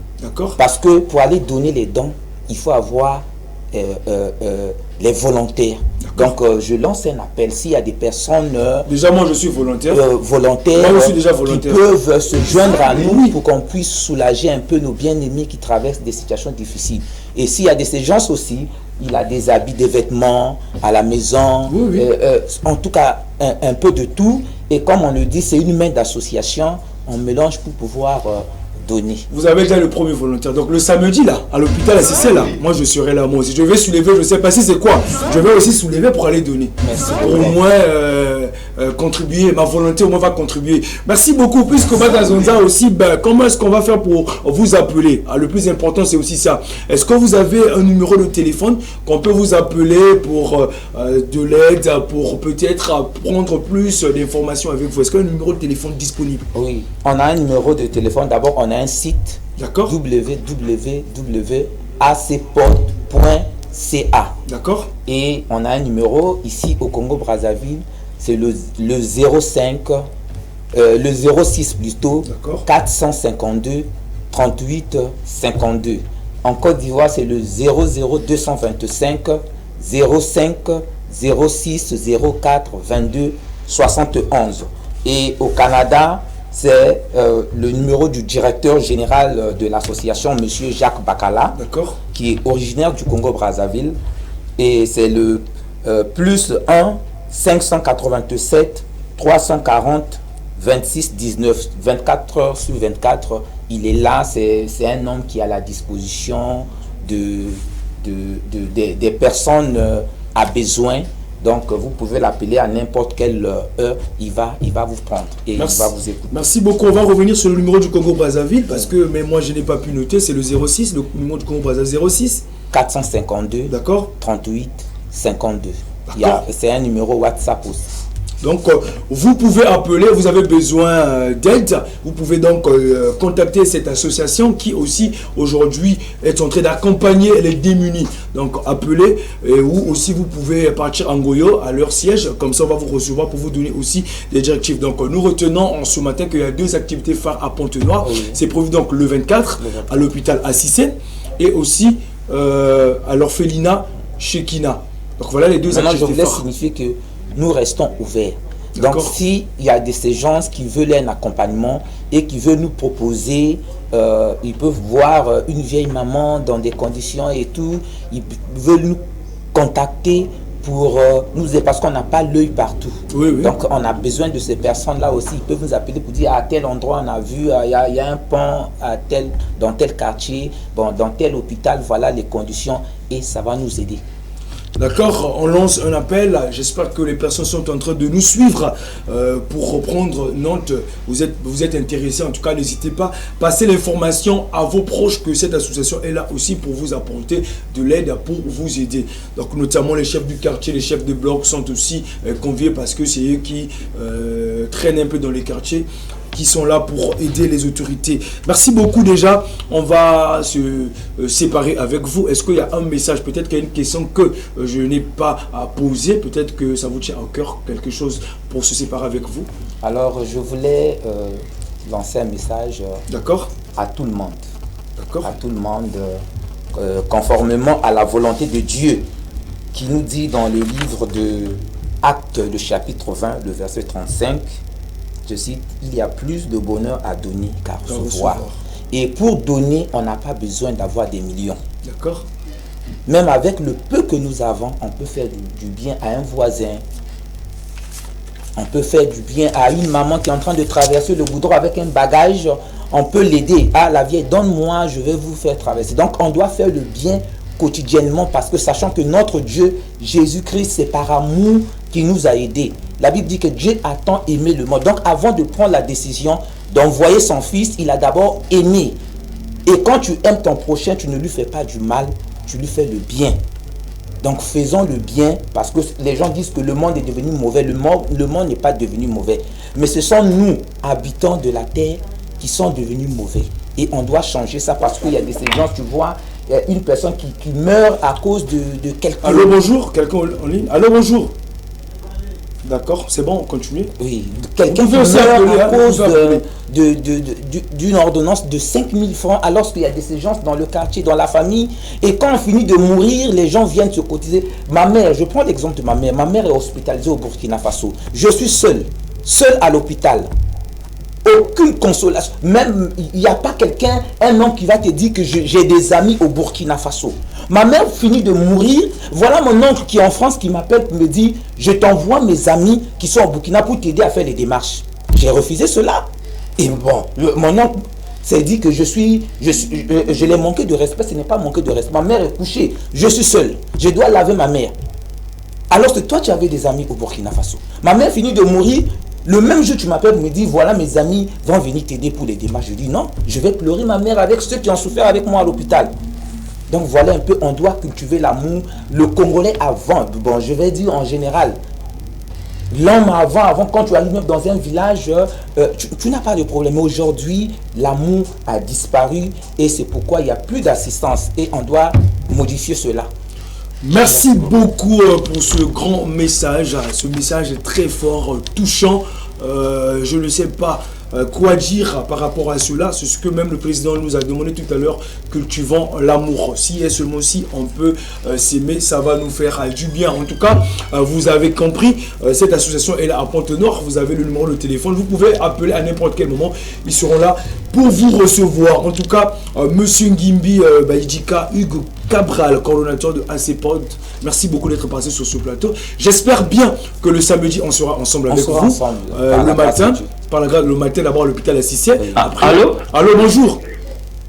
Parce que pour aller donner les dons, il faut avoir les volontaires. Donc je lance un appel, s'il y a des personnes déjà moi je suis volontaire, volontaires moi, je suis déjà volontaire, qui peuvent se joindre à nous pour qu'on puisse soulager un peu nos bien-aimés qui traversent des situations difficiles. Et s'il y a de ces gens aussi, il a des habits, des vêtements à la maison, en tout cas un peu de tout. Et comme on le dit, c'est une main d'association, on mélange pour pouvoir donner. Vous avez déjà le premier volontaire. Donc le samedi là, à l'hôpital ACC là, moi je serai là moi aussi. Je vais soulever, je ne sais pas si c'est quoi. Je vais aussi soulever pour aller donner. Merci. Pour au moins contribuer, ma volonté au moins va contribuer. Merci beaucoup. Puisque Bagazonza aussi, comment est-ce qu'on va faire pour vous appeler? Le plus important c'est aussi ça. Est-ce que vous avez un numéro de téléphone qu'on peut vous appeler pour de l'aide, pour peut-être prendre plus d'informations avec vous? Est-ce qu'il y a un numéro de téléphone disponible? Oui, on a un numéro de téléphone. D'abord, on a un site www.acpod.ca. D'accord. Et on a un numéro ici au Congo-Brazzaville, c'est le 05, le 06 plutôt, 452 38 52. En Côte d'Ivoire, c'est le 00225 05 06 04 22 71. Et au Canada, c'est le numéro du directeur général de l'association, M. Jacques Bakala, qui est originaire du Congo-Brazzaville. Et c'est le plus 1 587 340 26 19, 24 heures sur 24. Il est là, c'est un homme qui est à la disposition des personnes à besoin. Donc, vous pouvez l'appeler à n'importe quelle heure, il va vous prendre et il va vous écouter. Merci beaucoup. On va revenir sur le numéro du Congo-Brazzaville parce que mais moi, je n'ai pas pu noter. C'est le 06, le numéro du Congo-Brazzaville 06. 452 38 52. C'est un numéro WhatsApp aussi. Donc, vous pouvez appeler, vous avez besoin d'aide. Vous pouvez donc contacter cette association qui aussi aujourd'hui est en train d'accompagner les démunis. Donc, appelez ou aussi vous pouvez partir en Goyo à leur siège. Comme ça, on va vous recevoir pour vous donner aussi des directives. Donc, nous retenons en ce matin qu'il y a 2 activités phares à Pointe-Noire. Oui. C'est prévu donc le 24 à l'hôpital Assissé et aussi à l'orphelinat Shekina. Donc, voilà les 2 activités phares. Je voulais phares. signifier que nous restons ouverts. Donc, s'il y a de ces gens qui veulent un accompagnement et qui veulent nous proposer, ils peuvent voir une vieille maman dans des conditions et tout, ils veulent nous contacter pour nous aider parce qu'on n'a pas l'œil partout. Oui, oui. Donc, on a besoin de ces personnes-là aussi. Ils peuvent nous appeler pour dire à tel endroit, on a vu, il y a un pont dans tel quartier, bon, dans tel hôpital, voilà les conditions et ça va nous aider. D'accord, on lance un appel. J'espère que les personnes sont en train de nous suivre pour reprendre note. Vous êtes intéressés, en tout cas, n'hésitez pas. Passez l'information à vos proches que cette association est là aussi pour vous apporter de l'aide, pour vous aider. Donc, notamment les chefs du quartier, les chefs de bloc sont aussi conviés parce que c'est eux qui traînent un peu dans les quartiers, qui sont là pour aider les autorités. Merci beaucoup déjà. On va se séparer avec vous. Est-ce qu'il y a un message? Peut-être qu'il y a une question que je n'ai pas à poser. Peut-être que ça vous tient au cœur, quelque chose pour se séparer avec vous. Alors, je voulais lancer un message à tout le monde. À tout le monde, conformément à la volonté de Dieu, qui nous dit dans le livre de Actes, le chapitre 20, le verset 35, je cite, il y a plus de bonheur à donner qu'à recevoir. Et pour donner, on n'a pas besoin d'avoir des millions. D'accord. Même avec le peu que nous avons, on peut faire du bien à un voisin. On peut faire du bien à une maman qui est en train de traverser le goudron avec un bagage. On peut l'aider. Ah, la vieille, donne-moi, je vais vous faire traverser. Donc, on doit faire le bien quotidiennement parce que sachant que notre Dieu, Jésus-Christ, c'est par amour qu'il nous a aidés. La Bible dit que Dieu a tant aimé le monde. Donc, avant de prendre la décision d'envoyer son fils, il a d'abord aimé. Et quand tu aimes ton prochain, tu ne lui fais pas du mal, tu lui fais le bien. Donc, faisons le bien parce que les gens disent que le monde est devenu mauvais. Le monde n'est pas devenu mauvais. Mais ce sont nous, habitants de la terre, qui sont devenus mauvais. Et on doit changer ça parce qu'il y a des gens, tu vois, une personne qui meurt à cause de quelqu'un. Allô, bonjour, quelqu'un en ligne. Allô, bonjour. D'accord, c'est bon, on continue. Oui, quelqu'un qui meurt à cause d'une ordonnance de 5 000 francs alors qu'il y a des gens dans le quartier, dans la famille. Et quand on finit de mourir, les gens viennent se cotiser. Ma mère, je prends l'exemple de ma mère. Ma mère est hospitalisée au Burkina Faso. Je suis seul à l'hôpital. Aucune consolation. Même, il n'y a pas quelqu'un, un homme qui va te dire que j'ai des amis au Burkina Faso. Ma mère finit de mourir. Voilà mon oncle qui est en France qui m'appelle pour me dire je t'envoie mes amis qui sont au Burkina pour t'aider à faire les démarches. J'ai refusé cela. Et bon, mon oncle, C'est dit que je l'ai manqué de respect. Ce n'est pas manqué de respect. Ma mère est couchée. Je suis seul. Je dois laver ma mère. Alors que toi, tu avais des amis au Burkina Faso. Ma mère finit de mourir. Le même jour, tu m'appelles, me dis, voilà, mes amis vont venir t'aider pour les démarches. Je dis, non, je vais pleurer ma mère avec ceux qui ont souffert avec moi à l'hôpital. Donc voilà un peu, on doit cultiver l'amour. Le Congolais avant, bon, je vais dire en général, l'homme avant, quand tu arrives même dans un village, tu n'as pas de problème. Mais aujourd'hui, l'amour a disparu et c'est pourquoi il n'y a plus d'assistance et on doit modifier cela. Merci beaucoup pour ce grand message. Ce message est très fort, touchant. Je ne sais pas quoi dire par rapport à cela. C'est ce que même le président nous a demandé tout à l'heure, cultivant l'amour. Si et seulement si on peut s'aimer, ça va nous faire du bien. En tout cas, vous avez compris, cette association est là à Pont-Nord. Vous avez le numéro de téléphone. Vous pouvez appeler à n'importe quel moment. Ils seront là pour vous recevoir. En tout cas, Monsieur Ngimbi Baïdjika, Hugues Cabral, coordonnateur de ACPOD, merci beaucoup d'être passé sur ce plateau. J'espère bien que le samedi, on sera ensemble avec vous. Le matin, le matin d'abord à l'hôpital Assisien. Oui. Allô? Allô, bonjour.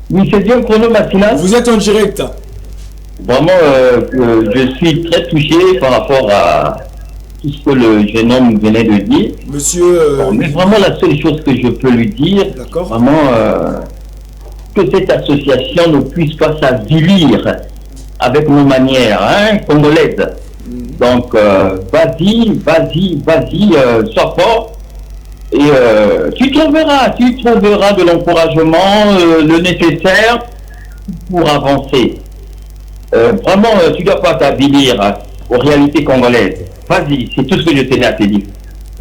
Oui, c'est bien chrono matinal. Vous êtes en direct. Vraiment, je suis très touché par rapport à tout ce que le jeune homme venait de dire. Monsieur... Bon, mais vraiment, la seule chose que je peux lui dire, vraiment, que cette association ne puisse pas s'avilir avec nos manières congolaises. Donc, vas-y, sois fort. Et tu trouveras de l'encouragement, le nécessaire pour avancer. Vraiment, tu ne dois pas t'avilir aux réalités congolaises. Vas-y, c'est tout ce que je tenais à te dire.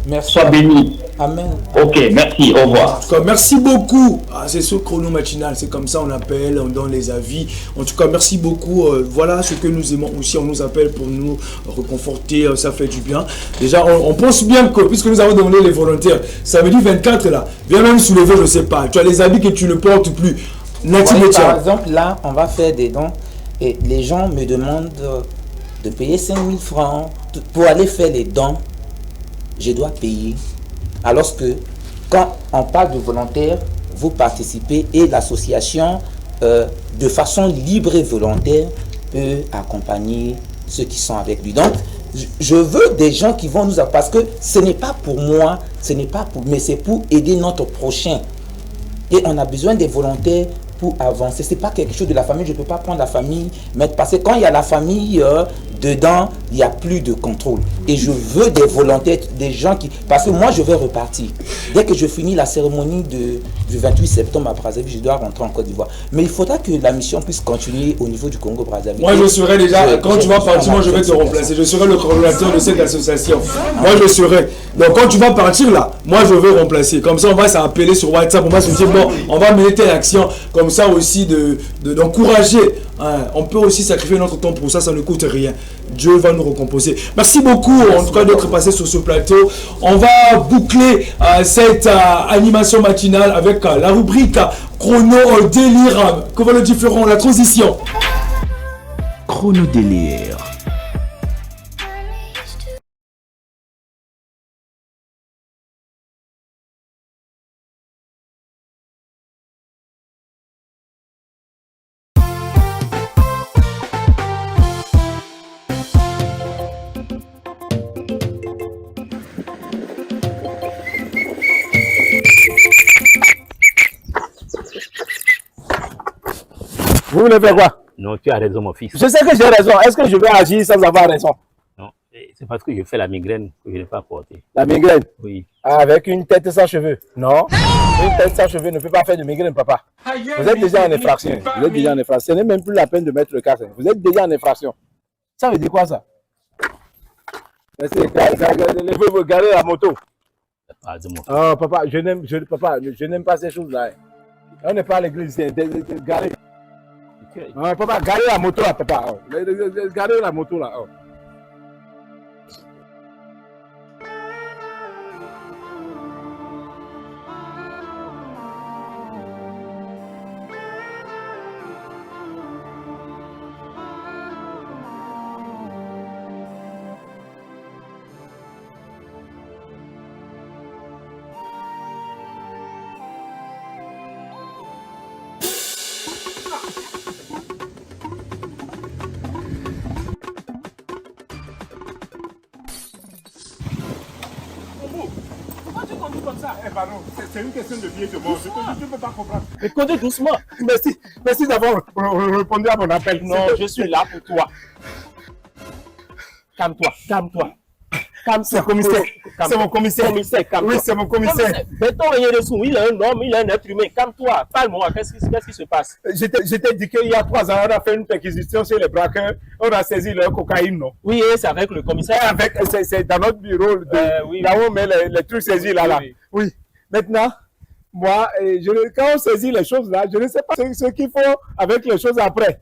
Merci. Sois béni. Amen. Ok, merci, au revoir. En tout cas, merci beaucoup. C'est ce chrono matinal, c'est comme ça on appelle, on donne les avis. En tout cas, merci beaucoup. Voilà ce que nous aimons aussi, on nous appelle pour nous reconforter, ça fait du bien. Déjà, on pense bien que, puisque nous avons demandé les volontaires, samedi 24 là, viens même soulever, je ne sais pas, tu as les habits que tu ne portes plus. Par exemple, là, on va faire des dons et les gens me demandent de payer 5 000 francs pour aller faire les dons. Je dois payer. Alors que quand on parle de volontaires, vous participez et l'association, de façon libre et volontaire, peut accompagner ceux qui sont avec lui. Donc, je veux des gens qui vont nous... Parce que ce n'est pas pour moi, mais c'est pour aider notre prochain. Et on a besoin des volontaires pour avancer. Ce n'est pas quelque chose de la famille. Je ne peux pas prendre la famille, parce que quand il y a la famille dedans, il n'y a plus de contrôle. Et je veux des volontaires, des gens qui... Parce que moi, je vais repartir. Dès que je finis la cérémonie du 28 septembre à Brazzaville, je dois rentrer en Côte d'Ivoire. Mais il faudra que la mission puisse continuer au niveau du Congo-Brazzaville. Moi, je serai déjà... Quand tu vas partir, moi, je vais te remplacer. Je serai le coordonnateur de cette association. Moi, je serai... Donc, quand tu vas partir, là, moi, je vais remplacer. Comme ça, on va s'appeler sur WhatsApp. On va se dire, bon, on va mener telle action. Comme ça aussi, d'encourager. On peut aussi sacrifier notre temps pour ça, ça ne coûte rien. Dieu va nous recomposer. Merci beaucoup en tout cas d'être passé sur ce plateau. On va boucler cette animation matinale avec la rubrique Chrono Délire. Comment le différent, la transition. Chrono Délire. Vous voulez faire quoi? Non, tu as raison, mon fils. Je sais que j'ai raison. Est-ce que je vais agir sans avoir raison? Non, c'est parce que je fais la migraine que je n'ai pas porté. La migraine? Oui. Avec une tête sans cheveux? Non. Une tête sans cheveux ne peut pas faire de migraine, papa. Vous êtes déjà en infraction. Vous êtes déjà en infraction. Ce n'est même plus la peine de mettre le casque. Vous êtes déjà en infraction. Ça veut dire quoi, ça? Vous garez la moto. Oh, papa, je n'aime pas ces choses-là. On n'est pas à l'église, garé. Ah, papa, garez la moto là, papa. Oh. Garez la moto là. Oh. C'est une question de vie et de mort. Je ne peux pas comprendre. Mais conduis doucement. Merci d'avoir répondu à mon appel. Non, je suis là pour toi. Calme-toi. C'est mon commissaire. Oui, c'est mon commissaire. Béton, il est un homme, il est un être humain. Calme-toi. Parle-moi. Qu'est-ce qui se passe? J'étais dit qu'il y a 3 ans, on a fait une perquisition chez les braqueurs. On a saisi leur cocaïne, non? Oui, c'est avec le commissaire. C'est dans notre bureau. Oui. Là où on met les trucs saisis là. Oui. Maintenant, moi, quand on saisit les choses là, je ne sais pas ce qu'il faut avec les choses après.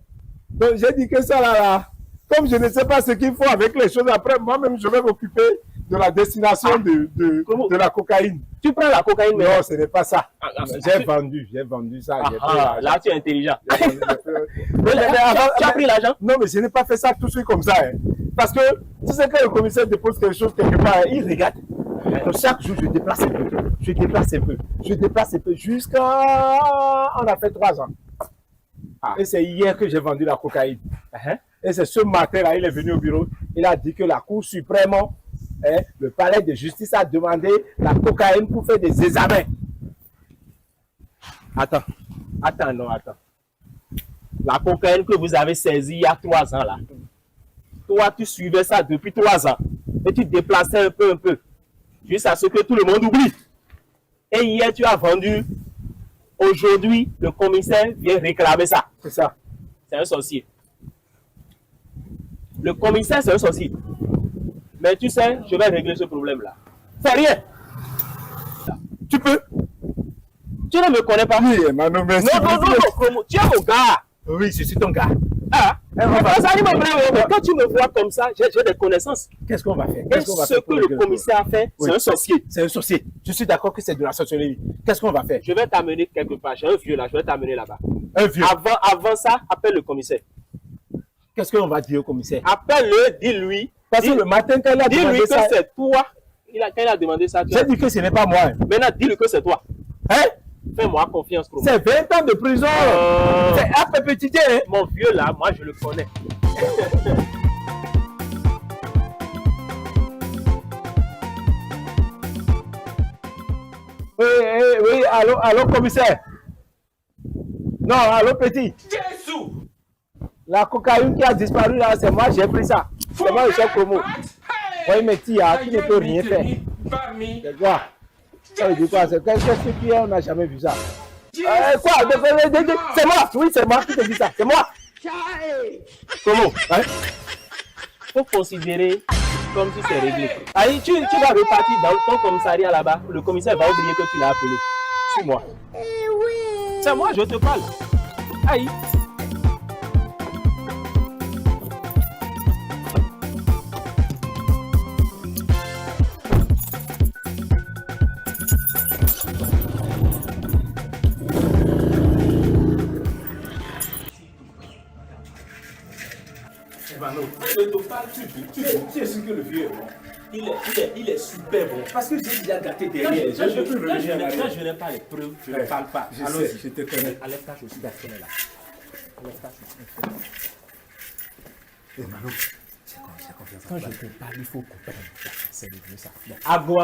Donc j'ai dit que ça là. Comme je ne sais pas ce qu'il faut avec les choses après, moi-même, je vais m'occuper de la destination de la cocaïne. Tu prends la cocaïne, mais non, ce n'est pas ça. J'ai vendu ça. Là, tu es intelligent. Tu as pris l'argent? Non, mais je n'ai pas fait ça tout de suite comme ça. Hein. Parce que tu sais que le commissaire dépose quelque chose quelque part, il regarde. Donc, chaque jour, je déplace un peu. Jusqu'à... On a fait 3 ans. Et c'est hier que j'ai vendu la cocaïne. Et c'est ce matin-là, il est venu au bureau, il a dit que la Cour suprême, le palais de justice a demandé la cocaïne pour faire des examens. Attends. La cocaïne que vous avez saisie il y a 3 ans là. Toi, tu suivais ça depuis 3 ans. Et tu déplaçais un peu. Jusqu'à ce que tout le monde oublie. Et hier, tu as vendu. Aujourd'hui, le commissaire vient réclamer ça. C'est ça. C'est un sorcier. Le commissaire, c'est un sorcier. Mais tu sais, je vais régler ce problème-là. Fais rien. Tu peux. Tu ne me connais pas. Oui, Mano, merci. Non. Tu es mon gars. Oui, je suis ton gars. Quand tu me vois comme ça, j'ai des connaissances. Qu'est-ce qu'on va faire? Ce que le commissaire a fait, c'est un sorcier. C'est un sorcier. Je suis d'accord que c'est de la sorcellerie. Qu'est-ce qu'on va faire? Je vais t'amener quelque part. J'ai un vieux là, je vais t'amener là-bas. Un vieux? Avant ça, appelle le commissaire. Qu'est-ce qu'on va dire au commissaire? Appelle-le, dis-lui. Parce que le matin, quand il a demandé ça... Dis-lui que c'est toi. Quand il a demandé ça... J'ai dit que ce n'est pas moi. Maintenant, dis-lui que c'est toi. Hein? Fais-moi confiance. C'est 20 ans de prison. C'est à perpétuité. Hein? Mon vieux là, moi je le connais. Oui, allô, commissaire. Non, allô, petit. Jésus! La cocaïne qui a disparu là, c'est moi, j'ai pris ça. C'est moi le chef promo. Oui, mais tu ne peux rien faire. C'est quoi? Ça veut dire quoi? Qu'est-ce que tu es? On n'a jamais vu ça. Quoi? C'est moi! Oui, c'est moi qui te dis ça. C'est moi! Comment? Hein? Faut considérer comme si c'est réglé. Allez, tu vas repartir dans ton commissariat là-bas. Le commissaire va oublier que tu l'as appelé. Suis-moi. C'est moi, je te parle. Aïe. Tu es sûr que le vieux est bon? Il est super bon. Parce que j'ai déjà gâté derrière. Je ne peux plus revenir. Quand je n'ai pas les preuves, je ne parle pas. Je te connais. Enlève ta chaussure d'affaire là. Enlève ta chaussure. Mano, quand je te parle, il faut comprendre. C'est le ça. Ago.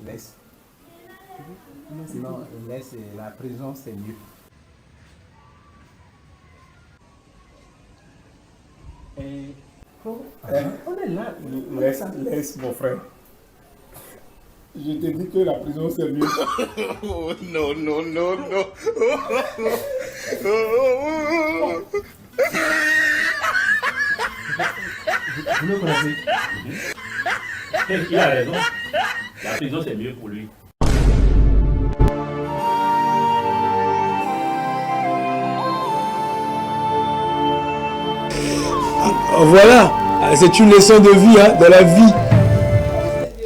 Laisse. Non, laisse, la prison c'est mieux. On est là. Laisse mon frère. Je te dis que la prison c'est mieux. Oh non. Vous le connaissez? Il a raison. La prison, c'est mieux pour lui. Voilà, c'est une leçon de vie, hein, dans la vie.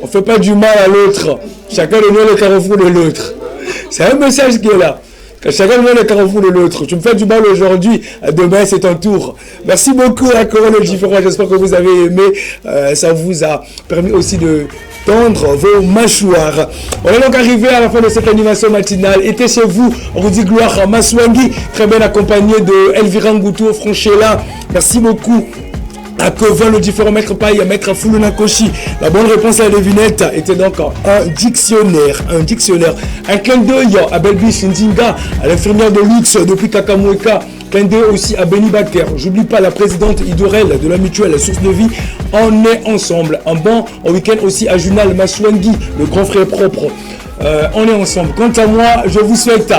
On ne fait pas du mal à l'autre. Chacun de nous est le carrefour de l'autre. C'est un message qui est là. Chacun met le carrefour de l'autre. Tu me fais du mal aujourd'hui, demain c'est ton tour. Merci beaucoup à Corona Différent. J'espère que vous avez aimé. Ça vous a permis aussi de tendre vos mâchoires. On est donc arrivé à la fin de cette animation matinale. Était chez vous, Rudy Gloire Maswangi, très bien accompagné de Elvira Ngoutou Franchella. Merci beaucoup à Kevin, le différent maître Paille, à maître Fuluna Koshi. La bonne réponse à la devinette était donc un dictionnaire. Un clin d'œil à Belbiche Ndinga, à l'infirmière de luxe depuis Kakamoueka. Clin d'œil aussi à Benny Baker. J'oublie pas la présidente Idorel de la mutuelle Source de Vie. On est ensemble. Un bon week-end aussi à Junal Maswangi, le grand frère propre. On est ensemble. Quant à moi, je vous souhaite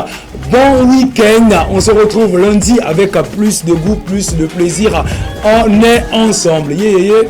bon week-end. On se retrouve lundi avec plus de goût, plus de plaisir. On est ensemble. Yeah, yeah, yeah.